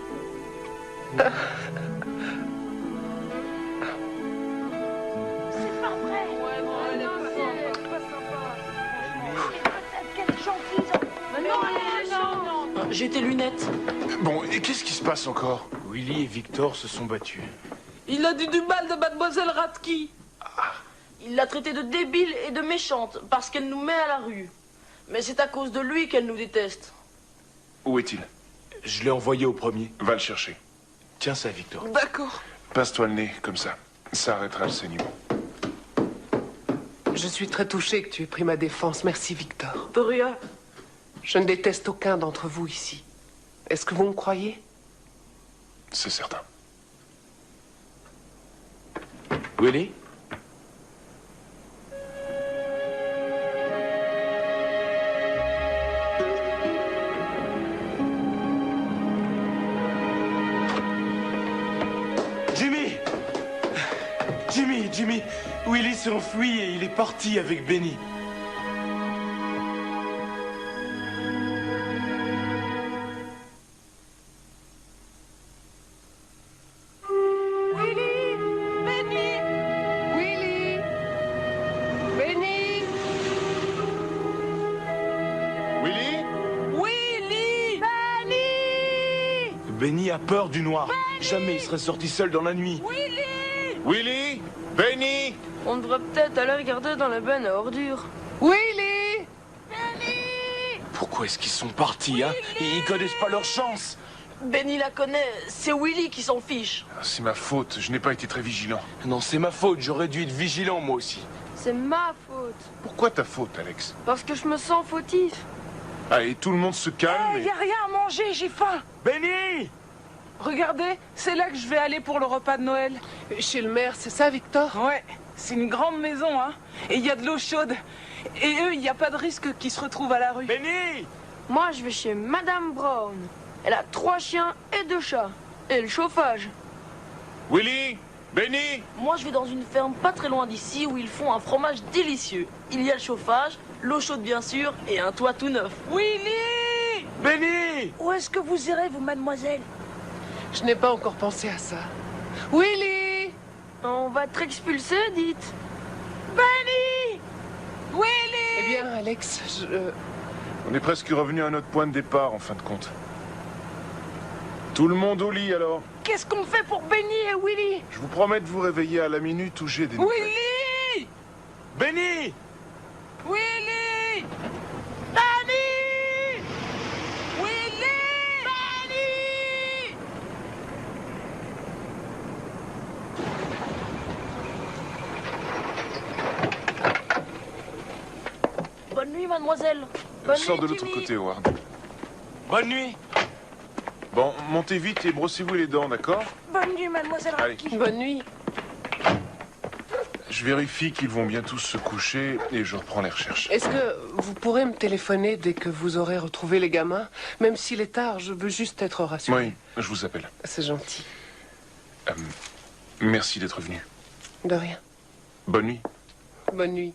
J'ai tes lunettes. Bon, et qu'est-ce qui se passe encore? Willy et Victor se sont battus. Il a dit du mal de mademoiselle Radke. Il l'a traitée de débile et de méchante parce qu'elle nous met à la rue. Mais c'est à cause de lui qu'elle nous déteste. Où est-il? Je l'ai envoyé au premier. Va le chercher. Tiens ça, Victor. D'accord. Pince-toi le nez, comme ça. Ça arrêtera le saignement. Je suis très touchée que tu aies pris ma défense. Merci, Victor. De rien. Je ne déteste aucun d'entre vous ici. Est-ce que vous me croyez? C'est certain. Willy? Jimmy, Willy s'est enfui et il est parti avec Benny. Willy! Benny! Willy! Benny! Willy? Willy! Benny! Benny a peur du noir. Jamais il serait sorti seul dans la nuit. Willy? Benny? On devrait peut-être aller regarder dans la benne à ordures. Willy! Pourquoi est-ce qu'ils sont partis, hein? Ils connaissent pas leur chance. Benny la connaît, c'est Willy qui s'en fiche. C'est ma faute, je n'ai pas été très vigilant. Non, c'est ma faute, j'aurais dû être vigilant moi aussi. C'est ma faute. Pourquoi ta faute, Alex? Parce que je me sens fautif. Ah, et tout le monde se calme Il y a rien à manger, j'ai faim. Benny! Regardez, c'est là que je vais aller pour le repas de Noël. Chez le maire, c'est ça, Victor? Ouais, c'est une grande maison, hein. Et il y a de l'eau chaude. Et eux, il n'y a pas de risque qu'ils se retrouvent à la rue. Benny! Moi, je vais chez Madame Brown. Elle a 3 chiens et 2 chats. Et le chauffage. Willy? Benny? Moi, je vais dans une ferme pas très loin d'ici où ils font un fromage délicieux. Il y a le chauffage, l'eau chaude bien sûr, et un toit tout neuf. Willy! Benny! Où est-ce que vous irez, vous, mademoiselle? Je n'ai pas encore pensé à ça. Willy! On va être expulsés, dites. Benny! Willy! Eh bien, Alex, On est presque revenu à notre point de départ, en fin de compte. Tout le monde au lit, alors? Qu'est-ce qu'on fait pour Benny et Willy? Je vous promets de vous réveiller à la minute où j'ai des nouvelles. Willy! Benny! Willy! Benny! Willy! Benny! Bonne nuit, mademoiselle. Bonne Sors nuit, de l'autre Jimmy. côté, Howard. Bonne nuit! Bon, montez vite et brossez-vous les dents, d'accord? Bonne nuit, mademoiselle Allez. Radke. bonne nuit. Je vérifie qu'ils vont bien tous se coucher et je reprends les recherches. Est-ce que vous pourrez me téléphoner dès que vous aurez retrouvé les gamins? Même s'il est tard, je veux juste être rassurée. Oui, je vous appelle. C'est gentil. Merci d'être venu. De rien. Bonne nuit. Bonne nuit.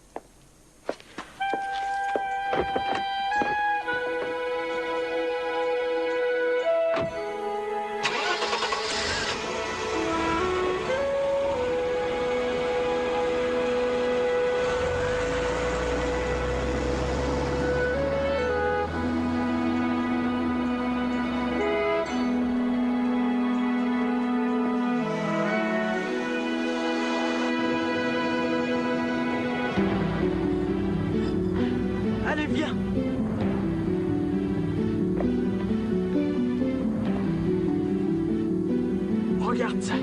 Allez, viens. Regarde ça.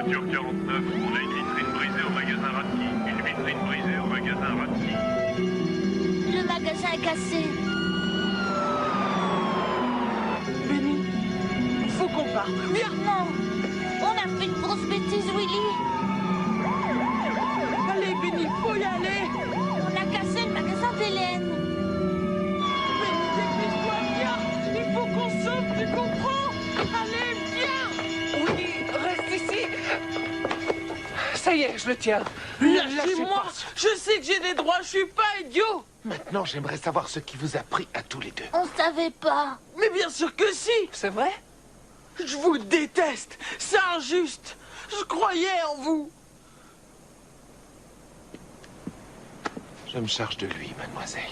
voiture 49, on a une vitrine brisée au magasin Ratki. Une vitrine brisée au magasin Ratki. Le magasin est cassé. Benny, il faut qu'on parte. Viens. Non, on a fait une grosse bêtise, Willy. Allez, Benny, faut y aller. On a cassé le magasin d'Hélène. Benny, dépêche-toi, viens. Il faut qu'on sauve, tu comprends? Allez, viens. Oui, reste ici. Ça y est, je le tiens. Lâchez-moi. Je sais que j'ai des droits, je suis pas idiot. Maintenant, j'aimerais savoir ce qui vous a pris à tous les deux. On savait pas. Mais bien sûr que si. C'est vrai? Je vous déteste. C'est injuste. Je croyais en vous. Je me charge de lui, mademoiselle.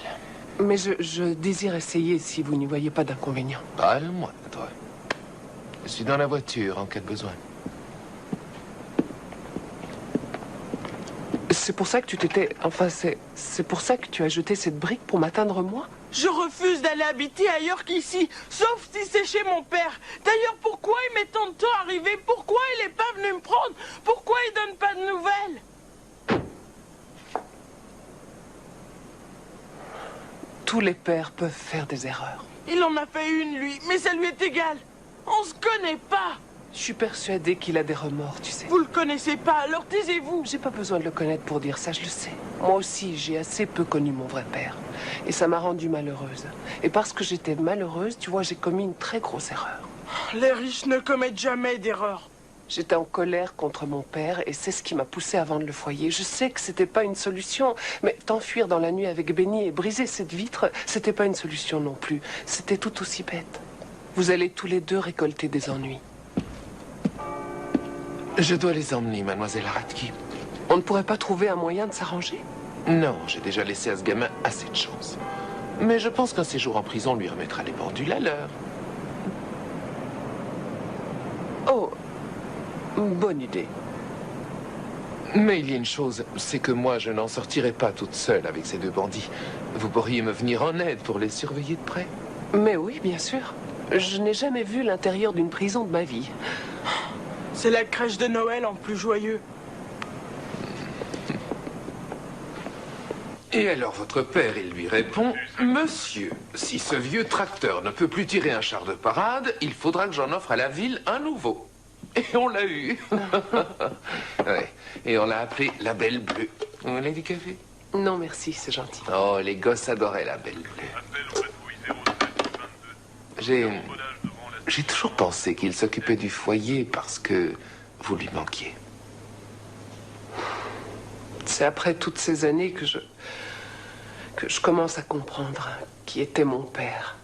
Mais je désire essayer si vous n'y voyez pas d'inconvénient. Parle-moi, toi. Je suis dans la voiture en cas de besoin. C'est pour ça que tu t'étais... Enfin, c'est pour ça que tu as jeté cette brique pour m'atteindre moi? Je refuse d'aller habiter ailleurs qu'ici, sauf si c'est chez mon père. D'ailleurs, pourquoi il met tant de temps à arriver? Pourquoi il n'est pas venu me prendre? Pourquoi il donne pas de nouvelles? Tous les pères peuvent faire des erreurs. Il en a fait une, lui, mais ça lui est égal. On se connaît pas. Je suis persuadée qu'il a des remords, tu sais. Vous le connaissez pas, alors taisez-vous. J'ai pas besoin de le connaître pour dire ça, je le sais. Moi aussi, j'ai assez peu connu mon vrai père. Et ça m'a rendue malheureuse. Et parce que j'étais malheureuse, tu vois, j'ai commis une très grosse erreur. Les riches ne commettent jamais d'erreur. J'étais en colère contre mon père et c'est ce qui m'a poussée à vendre le foyer. Je sais que c'était pas une solution, mais t'enfuir dans la nuit avec Benny et briser cette vitre, c'était pas une solution non plus. C'était tout aussi bête. Vous allez tous les deux récolter des ennuis. Je dois les emmener, mademoiselle Ratki. On ne pourrait pas trouver un moyen de s'arranger? Non, j'ai déjà laissé à ce gamin assez de chance. Mais je pense qu'un séjour en prison lui remettra les pendules à l'heure. Oh, bonne idée. Mais il y a une chose, c'est que moi, je n'en sortirai pas toute seule avec ces deux bandits. Vous pourriez me venir en aide pour les surveiller de près? Mais oui, bien sûr. Je n'ai jamais vu l'intérieur d'une prison de ma vie. C'est la crèche de Noël en plus joyeux. Et alors votre père, il lui répond, « Monsieur, si ce vieux tracteur ne peut plus tirer un char de parade, il faudra que j'en offre à la ville un nouveau. » Et on l'a eu. Ouais. Et on l'a appelé la Belle Bleue. Vous voulez du café? Non, merci, c'est gentil. Oh, les gosses adoraient la Belle Bleue. J'ai toujours pensé qu'il s'occupait du foyer parce que vous lui manquiez. C'est après toutes ces années que je commence à comprendre qui était mon père.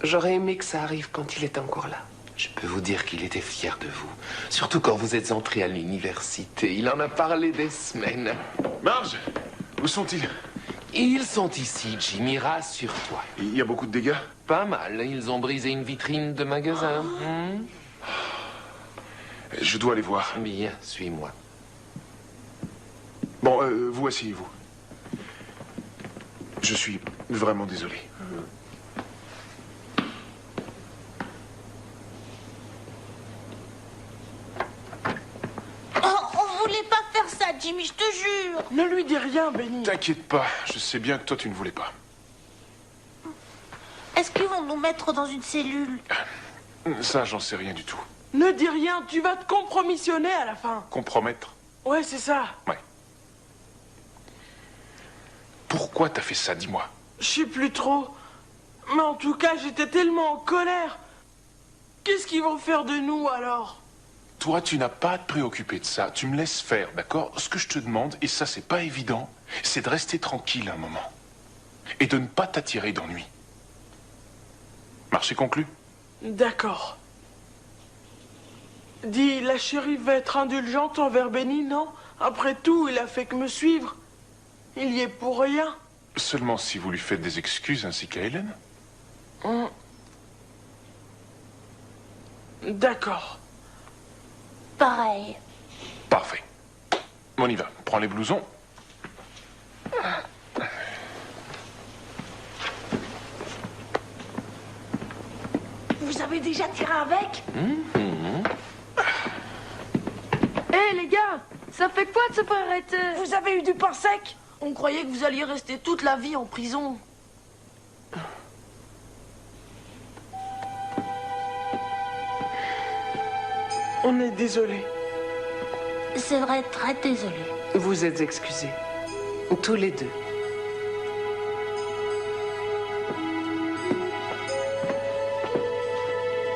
J'aurais aimé que ça arrive quand il était encore là. Je peux vous dire qu'il était fier de vous. Surtout quand vous êtes entré à l'université. Il en a parlé des semaines. Marge, où sont-ils? Ils sont ici, Jimmy, rassure-toi. Il y a beaucoup de dégâts? Pas mal. Ils ont brisé une vitrine de magasin. Je dois aller voir. Bien, suis-moi. Bon, vous asseyez-vous. Je suis vraiment désolé. On voulait pas faire ça, Jimmy, je te jure. Ne lui dis rien, Benny. T'inquiète pas, je sais bien que toi tu ne voulais pas. Est-ce qu'ils vont nous mettre dans une cellule? Ça, j'en sais rien du tout. Ne dis rien, tu vas te compromissionner à la fin. Compromettre? Ouais, c'est ça. Ouais. Pourquoi t'as fait ça, dis-moi? Je sais plus trop. Mais en tout cas, j'étais tellement en colère. Qu'est-ce qu'ils vont faire de nous, alors? Toi, tu n'as pas à te préoccuper de ça. Tu me laisses faire, d'accord? Ce que je te demande, et ça, c'est pas évident, c'est de rester tranquille un moment. Et de ne pas t'attirer d'ennui. Marché conclu? D'accord. Dis, la chérie va être indulgente envers Benny, non? Après tout, il a fait que me suivre. Il y est pour rien. Seulement si vous lui faites des excuses ainsi qu'à Hélène. D'accord. Pareil. Parfait. On y va. Prends les blousons. Vous avez déjà tiré avec? Ça fait quoi de se faire arrêter? Vous avez eu du pain sec? On croyait que vous alliez rester toute la vie en prison. On est désolé. C'est vrai, très désolé. Vous êtes excusés. Tous les deux.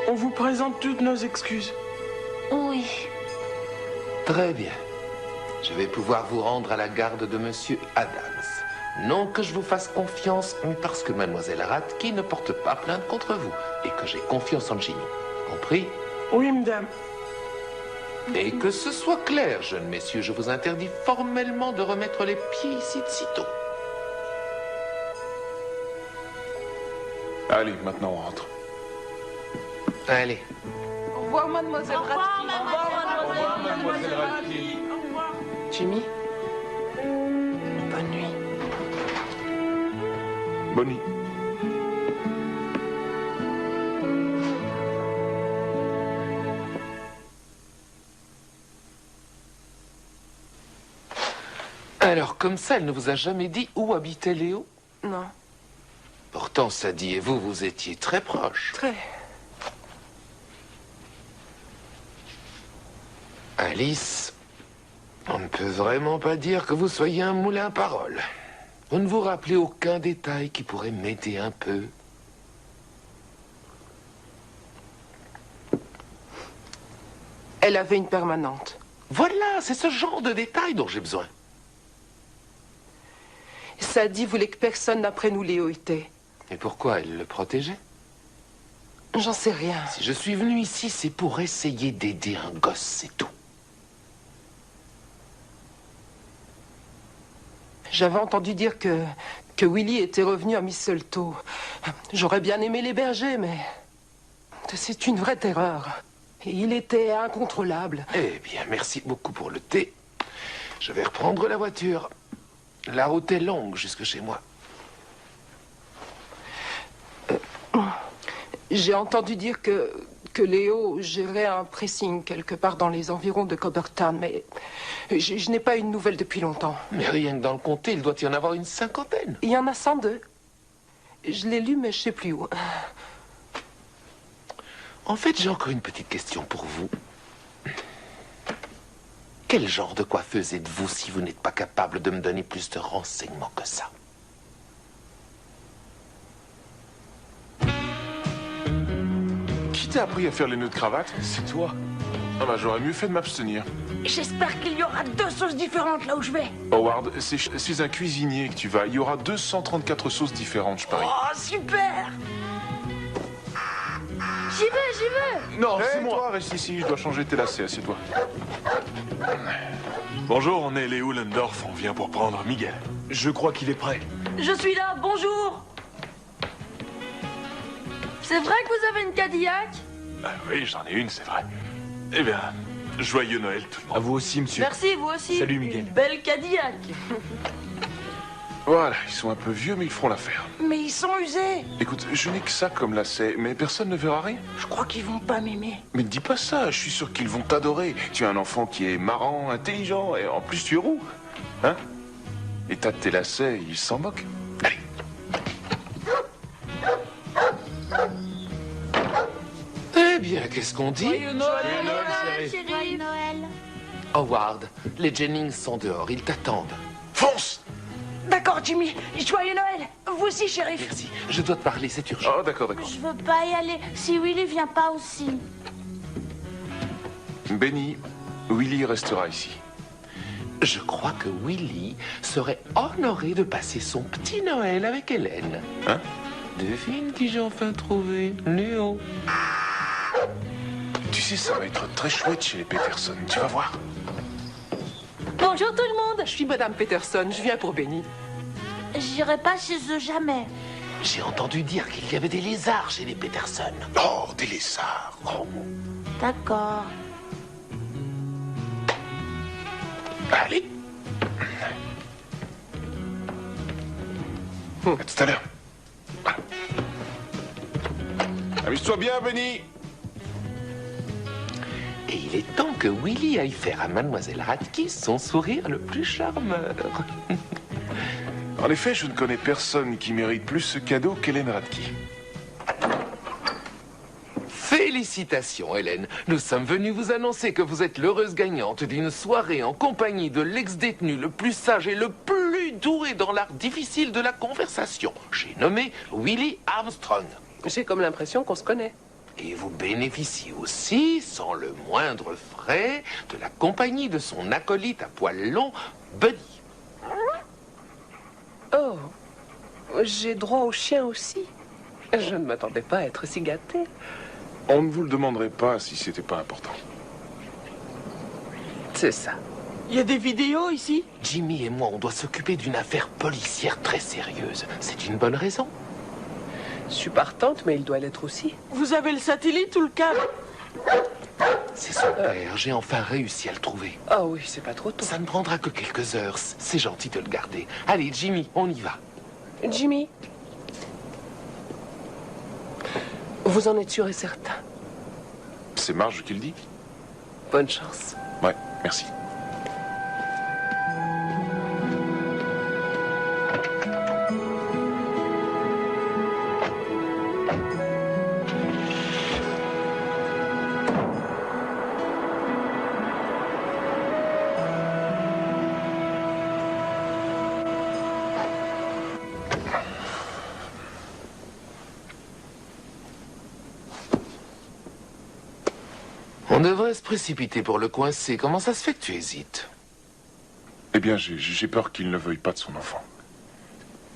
On vous présente toutes nos excuses. Oui. Très bien. Je vais pouvoir vous rendre à la garde de Monsieur Adams. Non que je vous fasse confiance, mais parce que Mademoiselle Radke ne porte pas plainte contre vous et que j'ai confiance en Ginny. Compris? Oui, madame. Et que ce soit clair, jeunes messieurs, je vous interdis formellement de remettre les pieds ici de sitôt. Allez, maintenant on rentre. Allez. Au revoir, mademoiselle Radke. Au revoir, Mademoiselle Radke. Jimmy, bonne nuit. Bonne nuit. Alors, comme ça, elle ne vous a jamais dit où habitait Léo? Non. Pourtant, Sadie et vous, vous étiez très proches. Très. Alice, on ne peut vraiment pas dire que vous soyez un moulin à parole. Vous ne vous rappelez aucun détail qui pourrait m'aider un peu? Elle avait une permanente. Voilà, c'est ce genre de détails dont j'ai besoin. Sadie voulait que personne n'aprenne où Léo était. Et pourquoi elle le protégeait? J'en sais rien. Si je suis venu ici, c'est pour essayer d'aider un gosse, c'est tout. J'avais entendu dire que Willy était revenu à Mistletoe. J'aurais bien aimé l'héberger, mais c'est une vraie terreur. Et il était incontrôlable. Eh bien, merci beaucoup pour le thé. Je vais reprendre la voiture. La route est longue jusque chez moi. J'ai entendu dire que Léo gérait un pressing quelque part dans les environs de Cobbertown, mais je n'ai pas eu de nouvelles depuis longtemps. Mais rien que dans le comté, il doit y en avoir une cinquantaine. Il y en a 102. Je l'ai lu, mais je ne sais plus où. En fait, j'ai encore une petite question pour vous. Quel genre de coiffeuse êtes-vous si vous n'êtes pas capable de me donner plus de renseignements que ça? Qui t'a appris à faire les nœuds de cravate? C'est toi. Ah bah j'aurais mieux fait de m'abstenir. J'espère qu'il y aura 2 sauces différentes là où je vais. Howard, c'est chez un cuisinier que tu vas. Il y aura 234 sauces différentes, je parie. Oh, super! J'y vais. Non, c'est moi. Toi, reste ici, je dois changer tes lacets, assieds-toi. Bonjour, on est les Hullendorf, on vient pour prendre Miguel. Je crois qu'il est prêt. Je suis là, bonjour. C'est vrai que vous avez une Cadillac? Ah oui, j'en ai une, c'est vrai. Eh bien, joyeux Noël tout le monde. À vous aussi, monsieur. Merci, vous aussi. Salut, Miguel. Une belle Cadillac. Voilà, ils sont un peu vieux, mais ils feront l'affaire. Mais ils sont usés. Écoute, je n'ai que ça comme lacet, mais personne ne verra rien. Je crois qu'ils vont pas m'aimer. Mais ne dis pas ça, je suis sûr qu'ils vont t'adorer. Tu es un enfant qui est marrant, intelligent, et en plus tu es roux. Hein? Et t'as tes lacets, ils s'en moquent. Allez. Eh bien, qu'est-ce qu'on dit? Joyeux Noël, chérie. Joyeux Noël. Howard, les Jennings sont dehors, ils t'attendent. Fonce! D'accord, Jimmy. Joyeux Noël. Vous aussi, shérif. Merci, je dois te parler, c'est urgent. Oh, d'accord, d'accord. Je veux pas y aller si Willy vient pas aussi. Benny, Willy restera ici. Je crois que Willy serait honoré de passer son petit Noël avec Hélène. Hein? Devine qui j'ai enfin trouvé, Léo. Tu sais, ça va être très chouette chez les Peterson, tu vas voir. Bonjour tout le monde. Je suis Madame Peterson, je viens pour Benny. J'irai pas chez eux jamais. J'ai entendu dire qu'il y avait des lézards chez les Peterson. Oh, des lézards. Oh. D'accord. Allez. À tout à l'heure. Amuse-toi bien, Benny. Et il est temps que Willy aille faire à Mademoiselle Radke son sourire le plus charmeur. En effet, je ne connais personne qui mérite plus ce cadeau qu'Hélène Radke. Félicitations, Hélène. Nous sommes venus vous annoncer que vous êtes l'heureuse gagnante d'une soirée en compagnie de l'ex-détenu le plus sage et le plus doué dans l'art difficile de la conversation. J'ai nommé Willy Armstrong. J'ai comme l'impression qu'on se connaît. Et vous bénéficiez aussi, sans le moindre frais, de la compagnie de son acolyte à poils longs, Buddy. Oh, j'ai droit au chien aussi. Je ne m'attendais pas à être si gâtée. On ne vous le demanderait pas si c'était pas important. C'est ça. Il y a des vidéos ici? Jimmy et moi, on doit s'occuper d'une affaire policière très sérieuse. C'est une bonne raison. Je suis partante, mais il doit l'être aussi. Vous avez le satellite ou le câble? C'est son père. J'ai enfin réussi à le trouver. Ah oui, c'est pas trop tôt. Ça ne prendra que quelques heures. C'est gentil de le garder. Allez, Jimmy, on y va. Jimmy, vous en êtes sûr et certain? C'est Marge qui le dit? Bonne chance. Ouais, merci. On devrait se précipiter pour le coincer. Comment ça se fait que tu hésites? Eh bien, j'ai peur qu'il ne veuille pas de son enfant.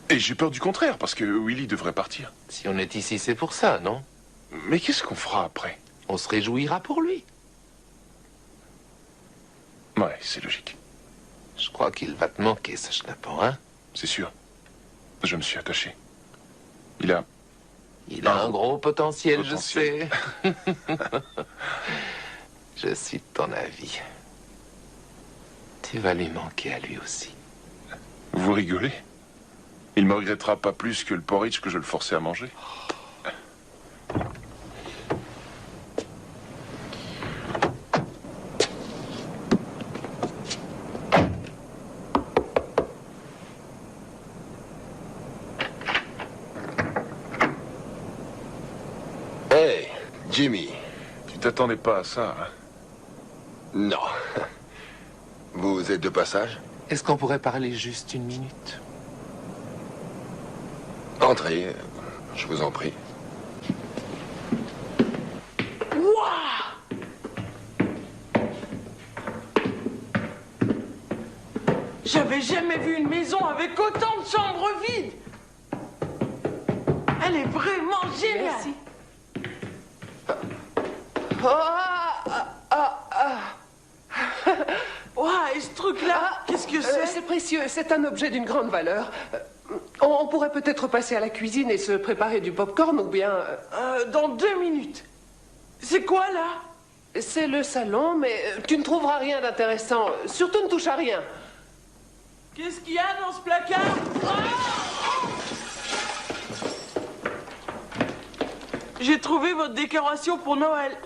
Et j'ai peur du contraire, parce que Willy devrait partir. Si on est ici, c'est pour ça, non? Mais qu'est-ce qu'on fera après? On se réjouira pour lui. Ouais, c'est logique. Je crois qu'il va te manquer, ce schnappant, hein? C'est sûr. Je me suis attaché. Il a un gros potentiel, je sais. Je suis de ton avis. Tu vas lui manquer à lui aussi. Vous rigolez? Il me regrettera pas plus que le porridge que je le forçais à manger. Hey, Jimmy. Tu t'attendais pas à ça, hein? Non. Vous êtes de passage? Est-ce qu'on pourrait parler juste une minute? Entrez, je vous en prie. Waouh! J'avais jamais vu une maison avec autant de chambres vides. Elle est vraiment géniale. Merci. Et ce truc-là, qu'est-ce que c'est? C'est précieux, c'est un objet d'une grande valeur. On pourrait peut-être passer à la cuisine et se préparer du popcorn ou bien... Dans 2 minutes. C'est quoi, là? C'est le salon, mais tu ne trouveras rien d'intéressant. Surtout ne touche à rien. Qu'est-ce qu'il y a dans ce placard? J'ai trouvé votre décoration pour Noël.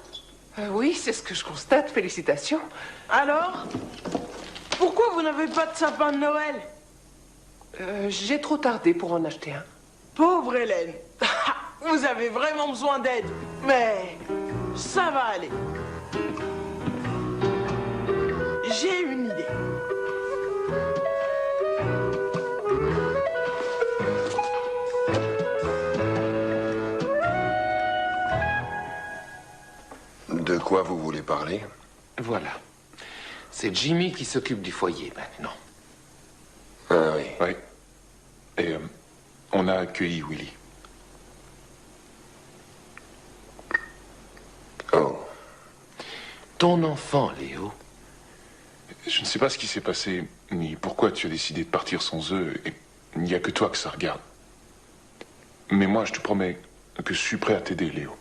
Oui, c'est ce que je constate. Félicitations. Alors? Pourquoi vous n'avez pas de sapin de Noël? J'ai trop tardé pour en acheter un. Pauvre Hélène. Vous avez vraiment besoin d'aide. Mais ça va aller. J'ai une idée. De quoi vous voulez parler? Voilà. C'est Jimmy qui s'occupe du foyer maintenant. Ah oui. Oui. Et on a accueilli Willy. Oh. Ton enfant, Léo. Je ne sais pas ce qui s'est passé, ni pourquoi tu as décidé de partir sans eux, et il n'y a que toi que ça regarde. Mais moi, je te promets que je suis prêt à t'aider, Léo.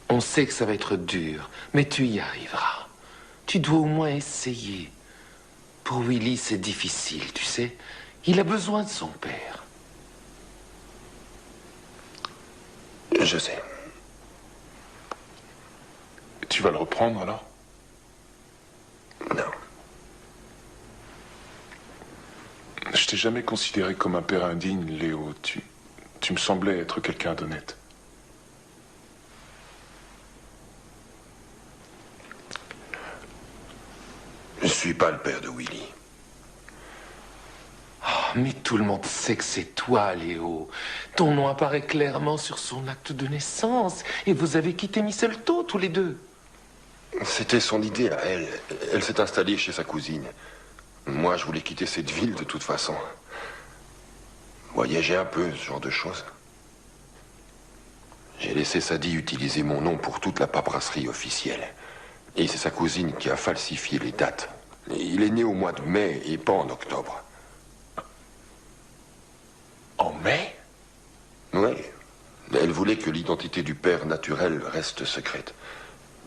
On sait que ça va être dur, mais tu y arriveras. Tu dois au moins essayer. Pour Willy, c'est difficile, tu sais. Il a besoin de son père. Je sais. Tu vas le reprendre alors? Non. Je t'ai jamais considéré comme un père indigne, Léo. Tu me semblais être quelqu'un d'honnête. Je suis pas le père de Willy. Oh, mais tout le monde sait que c'est toi, Léo. Ton nom apparaît clairement sur son acte de naissance. Et vous avez quitté Mistletoe, tous les deux. C'était son idée à elle. Elle s'est installée chez sa cousine. Moi, je voulais quitter cette ville de toute façon. Voyager un peu, ce genre de choses. J'ai laissé Sadie utiliser mon nom pour toute la paperasserie officielle. Et c'est sa cousine qui a falsifié les dates. Il est né au mois de mai et pas en octobre. En mai? Oui. Elle voulait que l'identité du père naturel reste secrète.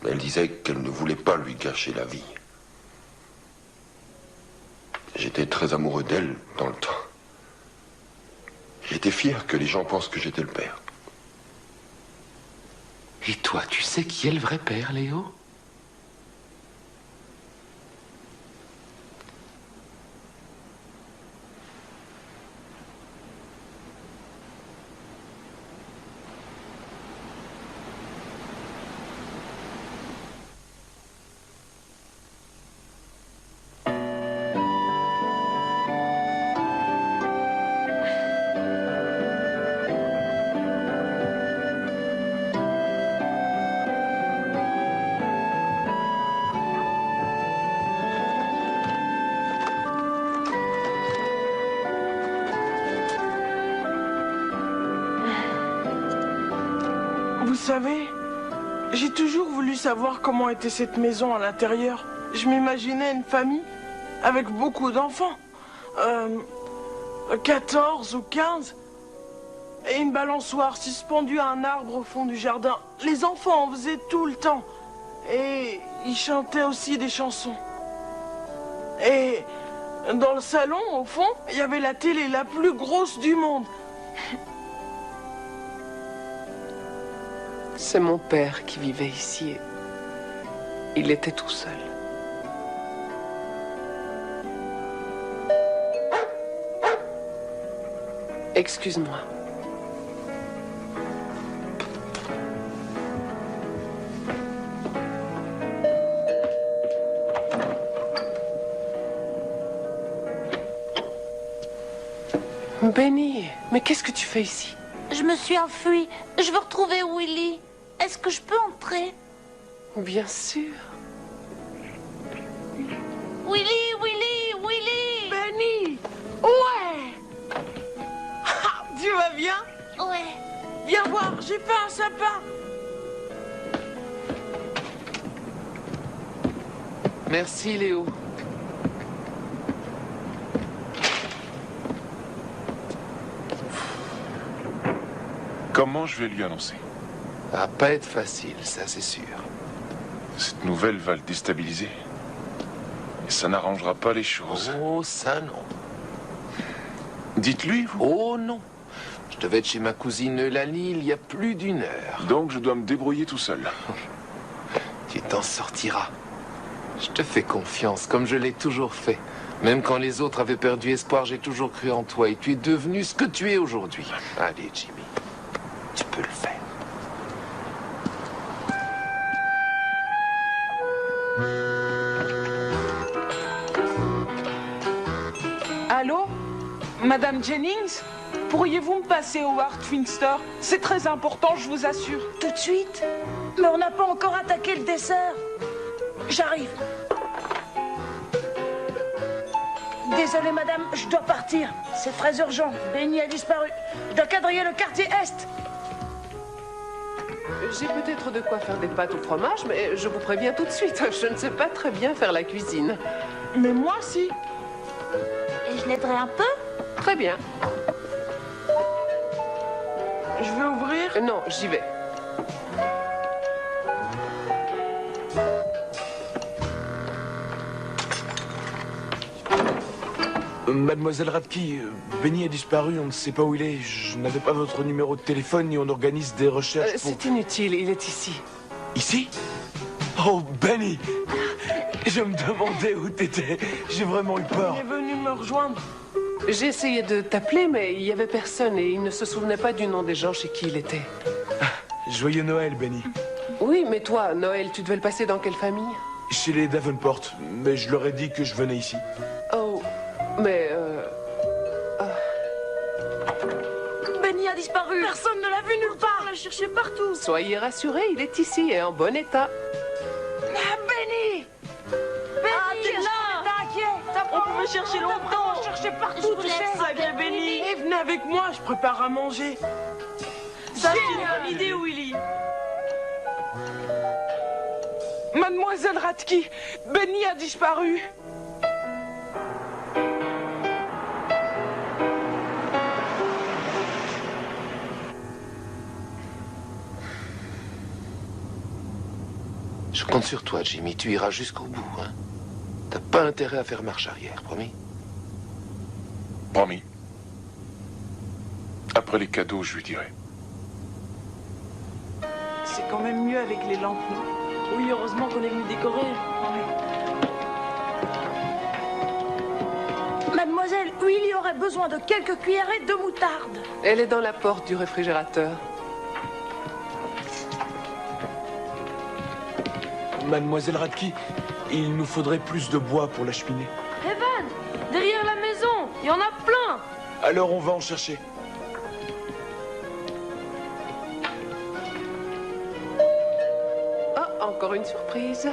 Elle disait qu'elle ne voulait pas lui gâcher la vie. J'étais très amoureux d'elle dans le temps. J'étais fier que les gens pensent que j'étais le père. Et toi, tu sais qui est le vrai père, Léo? Vous savez, j'ai toujours voulu savoir comment était cette maison à l'intérieur. Je m'imaginais une famille avec beaucoup d'enfants. 14 ou 15. Et une balançoire suspendue à un arbre au fond du jardin. Les enfants en faisaient tout le temps. Et ils chantaient aussi des chansons. Et dans le salon, au fond, il y avait la télé la plus grosse du monde. C'est mon père qui vivait ici. Il était tout seul. Excuse-moi. Benny, mais qu'est-ce que tu fais ici? Je me suis enfuie. Je veux retrouver Willy. Est-ce que je peux entrer? Bien sûr. Willy, Willy, Willy! Benny! Ouais! Ah, tu vas bien? Ouais. Viens voir, j'ai fait un sapin. Merci, Léo. Comment je vais lui annoncer? Ça va pas être facile, ça c'est sûr. Cette nouvelle va le déstabiliser. Et ça n'arrangera pas les choses. Oh, ça non. Dites-lui, vous. Oh non. Je devais être chez ma cousine Eulalie il y a plus d'1 heure. Donc je dois me débrouiller tout seul. Tu t'en sortiras. Je te fais confiance, comme je l'ai toujours fait. Même quand les autres avaient perdu espoir, j'ai toujours cru en toi. Et tu es devenu ce que tu es aujourd'hui. Allez, Jimmy. Tu peux le faire. Allô? Madame Jennings? Pourriez-vous me passer au Howard Finster? C'est très important, je vous assure. Tout de suite? Mais on n'a pas encore attaqué le dessert. J'arrive. Désolée, madame, je dois partir. C'est très urgent. Benny a disparu. Je dois quadriller le quartier Est. J'ai peut-être de quoi faire des pâtes au fromage, mais je vous préviens tout de suite, je ne sais pas très bien faire la cuisine. Mais moi, si. Et je l'aiderai un peu? Très bien. Je vais ouvrir? Non, j'y vais. Mademoiselle Radke, Benny a disparu, on ne sait pas où il est. Je n'avais pas votre numéro de téléphone et on organise des recherches pour... C'est inutile, il est ici. Ici? Oh, Oh, Benny! Je me demandais où t'étais. J'ai vraiment eu peur. Il est venu me rejoindre. J'ai essayé de t'appeler, mais il n'y avait personne et il ne se souvenait pas du nom des gens chez qui il était. Joyeux Noël, Benny. Oui, mais toi, Noël, tu devais le passer dans quelle famille? Chez les Davenport, mais je leur ai dit que je venais ici. Oh, mais Benny a disparu. Personne ne l'a vu nulle part. On l'a cherché partout. soyez rassurés, il est ici et en bon état. Ah, Benny! Ah, t'es là! T'inquiète! On pouvait chercher longtemps. On cherchait partout, tu sais. Sacré Benny! Et venez avec moi, je prépare à manger. Ça, c'est une bonne idée, Willy. Mademoiselle Radke, Benny a disparu. Je compte sur toi, Jimmy. Tu iras jusqu'au bout, hein. T'as pas intérêt à faire marche arrière, promis? Promis. Après les cadeaux, je lui dirai. C'est quand même mieux avec les lampes, non? Oui, heureusement qu'on est venu décorer. Mademoiselle, Willy aurait besoin de quelques cuillerées de moutarde. Elle est dans la porte du réfrigérateur. Mademoiselle Radke, il nous faudrait plus de bois pour la cheminée. Evan, derrière la maison, il y en a plein. Alors on va en chercher. Oh, encore une surprise.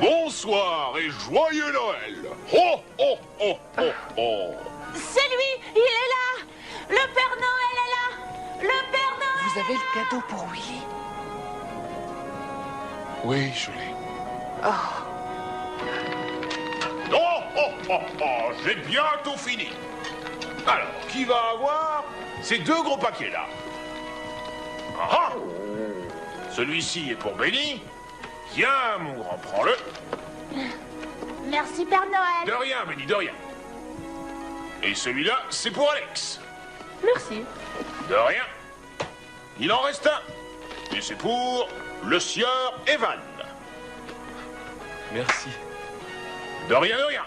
Bonsoir et joyeux Noël. Oh, oh, oh, oh, oh. C'est lui, il est là. Le Père Noël est là. Le Père Noël. Vous avez le cadeau pour Willy? Oui, je l'ai. Oh. Oh, oh, oh, oh, j'ai bientôt fini. Alors, qui va avoir ces deux gros paquets-là? Ah ah. Celui-ci est pour Benny. Tiens, mon grand, prends-le. Merci, Père Noël. De rien, Benny, de rien. Et celui-là, c'est pour Alex. Merci. De rien. Il en reste un. Et c'est pour le sieur Evan. Merci. De rien, de rien.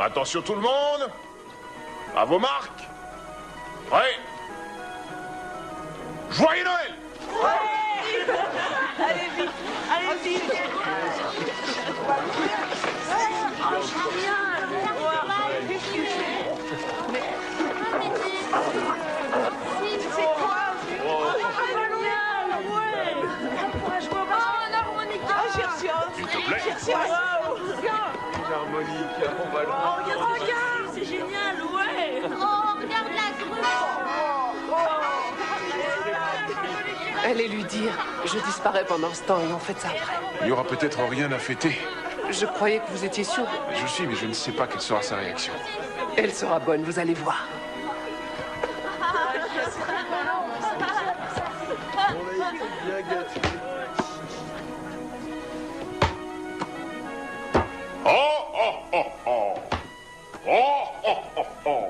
Attention tout le monde. À vos marques. Prêt. Joyeux Noël. Allez vite, allez vite. Oh, génial. C'est quoi? Génial, ouais. On pourra jouer au harmonica. Ah, j'ai reçu un. S'il te plaît. J'ai reçu un. Une harmonique, on va le Oh, regarde, c'est génial, ouais. Oh, regarde la grue. Allez lui dire, je disparais pendant ce temps et on fait ça après. Il n'y aura peut-être rien à fêter. Je croyais que vous étiez sûr. Je suis, mais je ne sais pas quelle sera sa réaction. Elle sera bonne, vous allez voir. Oh, oh, oh, oh. Oh, oh, oh, oh.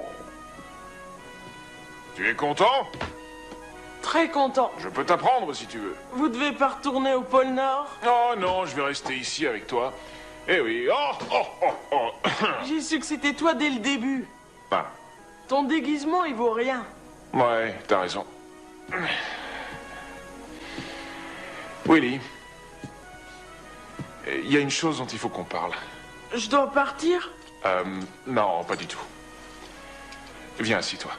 Tu es content? Très content. Je peux t'apprendre si tu veux. Vous devez pas retourner au pôle Nord? Oh non, je vais rester ici avec toi. Eh oui, oh, oh, oh, oh. J'ai su que c'était toi dès le début. Ah, Ton déguisement, il vaut rien. ouais, t'as raison. Willy, il y a une chose dont il faut qu'on parle. Je dois partir? Non, pas du tout. Viens, assis-toi.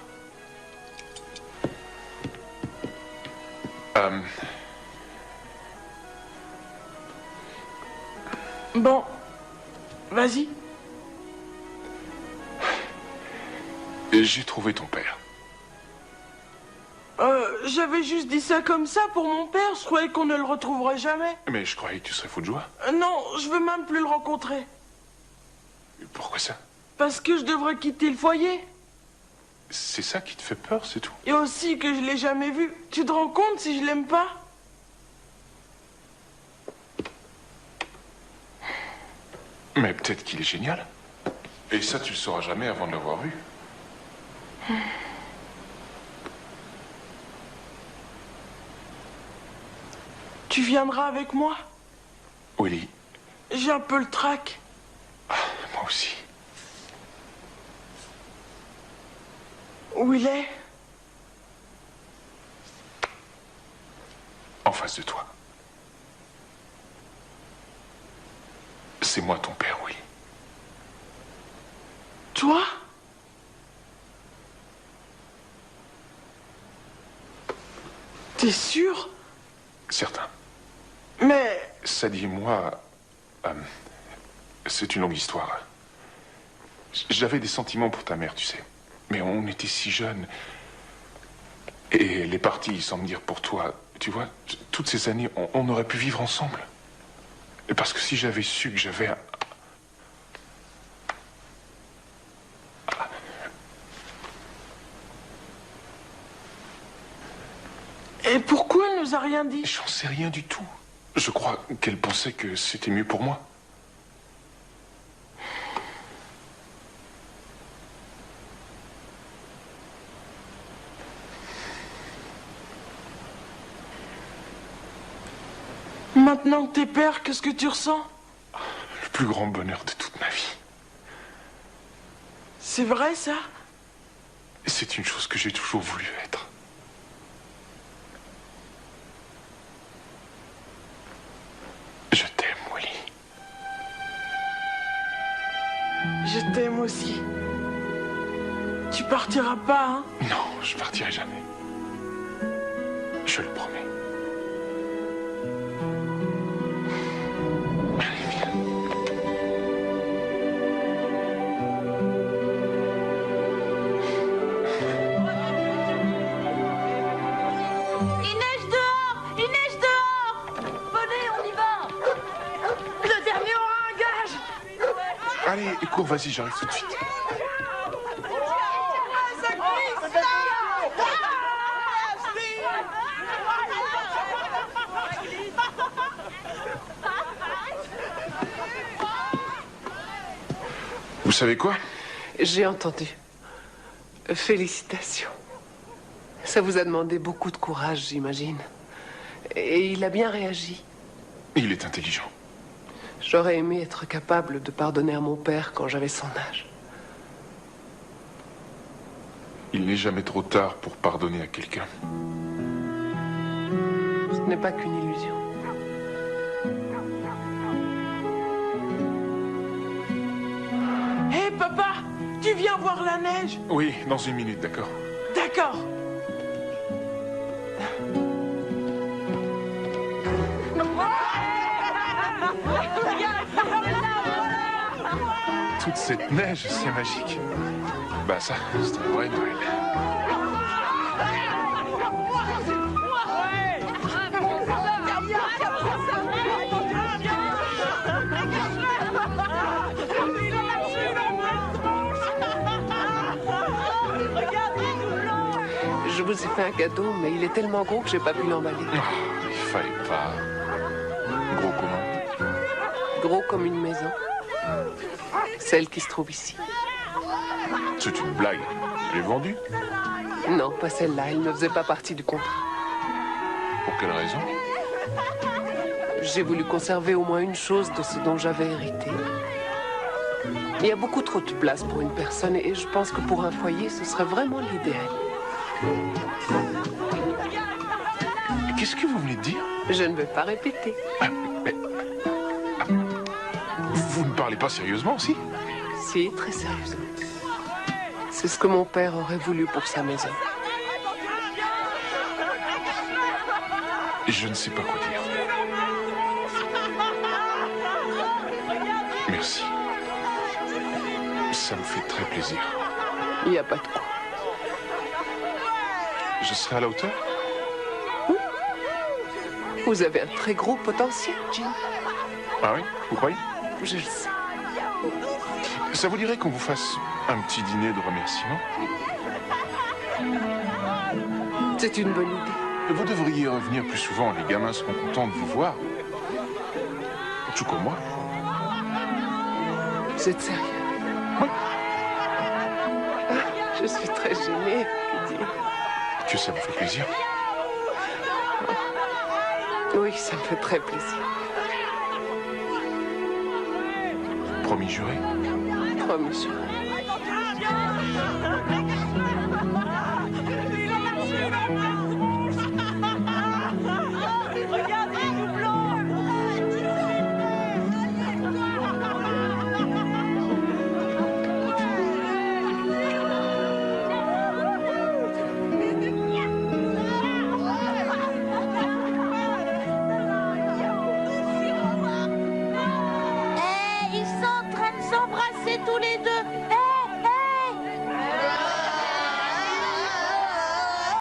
Bon. Vas-y. J'ai trouvé ton père. J'avais juste dit ça comme ça pour mon père. Je croyais qu'on ne le retrouverait jamais. Mais je croyais que tu serais fou de joie. Non, je veux même plus le rencontrer. Pourquoi ça? Parce que je devrais quitter le foyer. C'est ça qui te fait peur, c'est tout? Et aussi que je l'ai jamais vu. Tu te rends compte si je l'aime pas? Mais peut-être qu'il est génial. Et ça, tu le sauras jamais avant de l'avoir vu. Tu viendras avec moi? Willy. J'ai un peu le trac. Ah, moi aussi. Où il est? En face de toi. C'est moi ton père, Willy. Toi? T'es sûr? Certain. Mais... Sadie et moi... c'est une longue histoire. J'avais des sentiments pour ta mère, tu sais. Mais on était si jeunes. Et elle est partie sans me dire pour toi. Tu vois, toutes ces années, on aurait pu vivre ensemble. Et parce que si j'avais su que j'avais un... Et pourquoi elle nous a rien dit? J'en sais rien du tout. Je crois qu'elle pensait que c'était mieux pour moi. Maintenant que t'es père, qu'est-ce que tu ressens? Le plus grand bonheur de toute ma vie. C'est vrai, ça? C'est une chose que j'ai toujours voulu être. Je t'aime, Willy. Je t'aime aussi. Tu partiras pas, hein? Non, je partirai jamais. Je le promets. Allez, viens. Il neige dehors! Il neige dehors! Venez, on y va! Le dernier aura un gage! Allez, cours, vas-y, j'arrive tout de suite. Ça glisse, là! Vous savez quoi? J'ai entendu. Félicitations. Ça vous a demandé beaucoup de courage, j'imagine. Et il a bien réagi. Il est intelligent. J'aurais aimé être capable de pardonner à mon père quand j'avais son âge. Il n'est jamais trop tard pour pardonner à quelqu'un. Ce n'est pas qu'une illusion. Hé, papa! Tu viens voir la neige? Oui, dans une minute, d'accord. D'accord. Toute cette neige, c'est magique. Bah ça, c'est un vrai Noël. Je vous ai fait un cadeau, mais il est tellement gros que j'ai pas pu l'emballer. Oh, il fallait pas. Gros comment? Gros comme une maison. Celle qui se trouve ici. C'est une blague. Je l'ai vendue. Non, pas celle-là. Elle ne faisait pas partie du contrat. Pour quelle raison? J'ai voulu conserver au moins une chose de ce dont j'avais hérité. Il y a beaucoup trop de place pour une personne et je pense que pour un foyer, ce serait vraiment l'idéal. Qu'est-ce que vous venez de dire? Je ne vais pas répéter. Vous ne parlez pas sérieusement, si? Si, très sérieusement. C'est ce que mon père aurait voulu pour sa maison. Je ne sais pas quoi dire. Merci. Ça me fait très plaisir. Il n'y a pas de quoi. Je serai à la hauteur? Vous avez un très gros potentiel, Jim. Ah oui? Vous croyez? Je le sais. Ça vous dirait qu'on vous fasse un petit dîner de remerciement? C'est une bonne idée. Vous devriez revenir plus souvent. Les gamins seront contents de vous voir. Tout comme moi. Vous êtes sérieux? Oui. Je suis très gênée, que dire. Que ça me fait plaisir. Oui, ça me fait très plaisir. Promis juré? Promis juré.